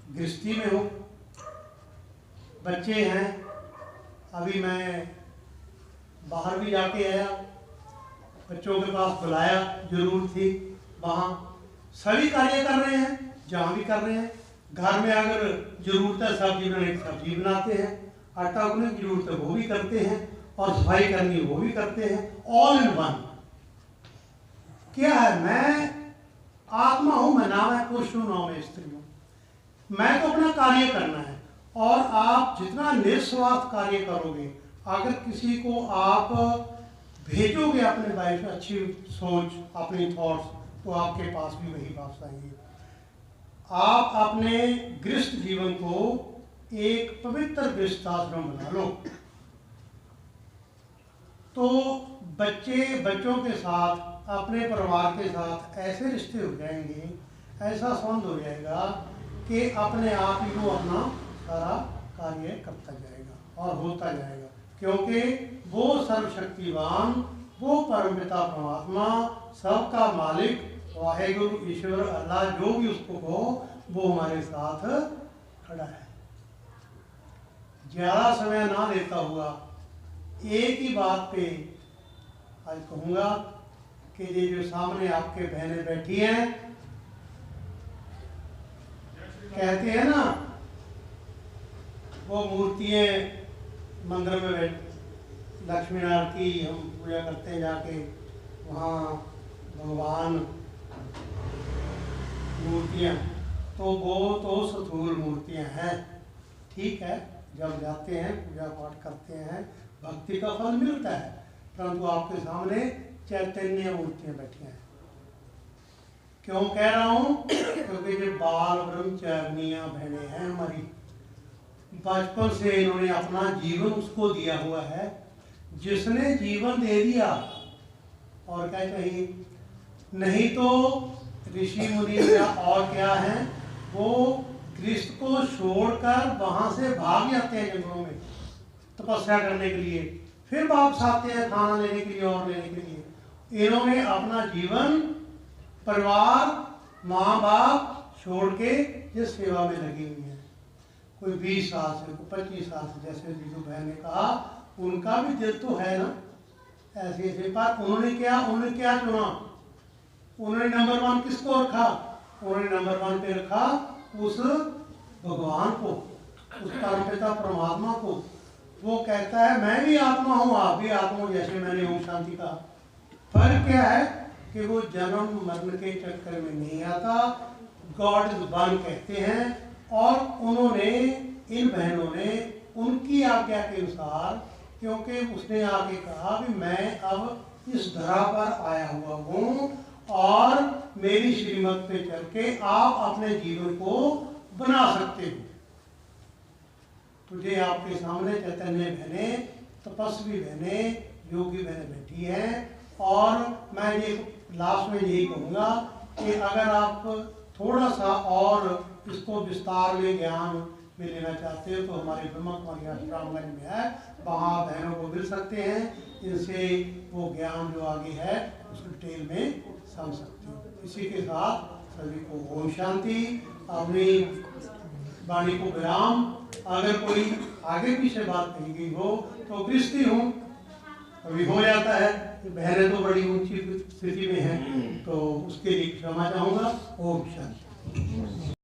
गृहस्थी में हूँ, बच्चे हैं, अभी मैं बाहर भी जाके आया, बच्चों के पास बुलाया, जरूरत थी, वहाँ सभी कार्य कर रहे हैं, जहाँ भी कर रहे हैं। घर में अगर जरूरत है सब्जी बनाने की सब्जी बनाते हैं, आटा उगने की जरूरत है वो भी करते हैं, और सफाई करनी वो भी करते हैं, ऑल इन वन। क्या है, मैं आत्मा हूं मैं, ना मैं पुरुष हूं ना मैं स्त्री हूं, मैं तो अपना कार्य करना है। और आप जितना निस्वार्थ कार्य करोगे, अगर किसी को आप भेजोगे अपने लाइफ में अच्छी सोच, अपनी थॉट्स, तो आपके पास भी वही वापस आएंगे। आप अपने गृहस्थ जीवन को एक पवित्र गृहस्थाश्रम बना लो, तो बच्चों के साथ, अपने परिवार के साथ ऐसे रिश्ते हो जाएंगे, ऐसा संबंध हो जाएगा कि अपने आप ही वो अपना सारा कार्य करता जाएगा और होता जाएगा, क्योंकि वो सर्वशक्तिवान, वो परमपिता परमात्मा, सबका मालिक वाहेगुरु ईश्वर अल्लाह, जो भी उसको हो, वो हमारे साथ खड़ा है। ज़्यादा समय ना लेता हुआ एक ही बात पे आज कहूँगा कि ये जो सामने आपके बहनें बैठी हैं, कहते हैं ना वो मूर्तियाँ मंदिर में बैठ, लक्ष्मी नारायण की हम पूजा करते हैं जाके, वहाँ भगवान मूर्तियाँ, तो वो तो स्थूल मूर्तियाँ हैं, ठीक है, जब जाते हैं पूजा पाठ करते हैं भक्ति का फल मिलता है, परंतु आपके सामने चैतन्य मूर्तियाँ बैठी हैं। क्यों कह रहा हूँ? क्योंकि जो बाल ब्रह्मचारिणियाँ बहनें हैं हमारी, बचपन से इन्होंने अपना जीवन उसको दिया हुआ है, जिसने जीवन दे दिया और क्या चाहिए। नहीं तो ऋषि मुनि या और क्या है, वो गृहस्थ को छोड़कर वहां से भाग जाते हैं जंगलों में तपस्या करने के लिए, फिर वापस आते हैं खाना लेने के लिए और लेने के लिए। इन्होंने अपना जीवन, परिवार, माँ बाप छोड़ के जिस सेवा में लगी हुई है, कोई 20 साल से, कोई 25 साल से, जैसे जीजू बहन ने कहा, उनका भी दिल तो है ना ऐसे ऐसे, पर उन्होंने क्या चुना? उन्होंने नंबर 1 किसको रखा? उन्होंने नंबर 1 पे रखा उस भगवान को, उस परमपिता परमात्मा को। वो कहता है मैं भी आत्मा हूँ, आप भी आत्मा हूँ, जैसे मैंने ओम शांति कहा। फर्क क्या है कि वो जन्म मरण के चक्कर में नहीं आता, गॉड इज वन कहते हैं। और उन्होंने, इन बहनों ने उनकी आज्ञा के अनुसार, क्योंकि उसने आके कहा कि मैं अब इस धरा पर आया हुआ हूँ और मेरी श्रीमत पे चल के आप अपने जीवन को बना सकते हो। तुझे आपके सामने चैतन्य बहने, तपस्वी बहने, योगी बहने बैठी हैं। और मैं ये लास्ट में यही कहूँगा कि अगर आप थोड़ा सा और इसको विस्तार में ज्ञान में लेना चाहते हो, तो हमारे ब्रह्मा कुमारी आश्रमगंज में है, वहाँ बहनों को मिल सकते हैं, इनसे वो ज्ञान जो आगे है उसको डिटेल में समझ सकते हो। इसी के साथ सभी को ओम शांति। अपनी वाणी को विराम। अगर कोई आगे पीछे बात कही गई हो तो गृहस्थी हूँ, कभी हो जाता है, बहनें तो बड़ी ऊंची स्थिति में हैं, तो उसके लिए क्षमा चाहूँगा। ओम शांति।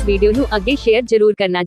ਇਸ ਵੀਡੀਓ ਨੂੰ ਅੱਗੇ ਸ਼ੇਅਰ ਜ਼ਰੂਰ ਕਰਨਾ।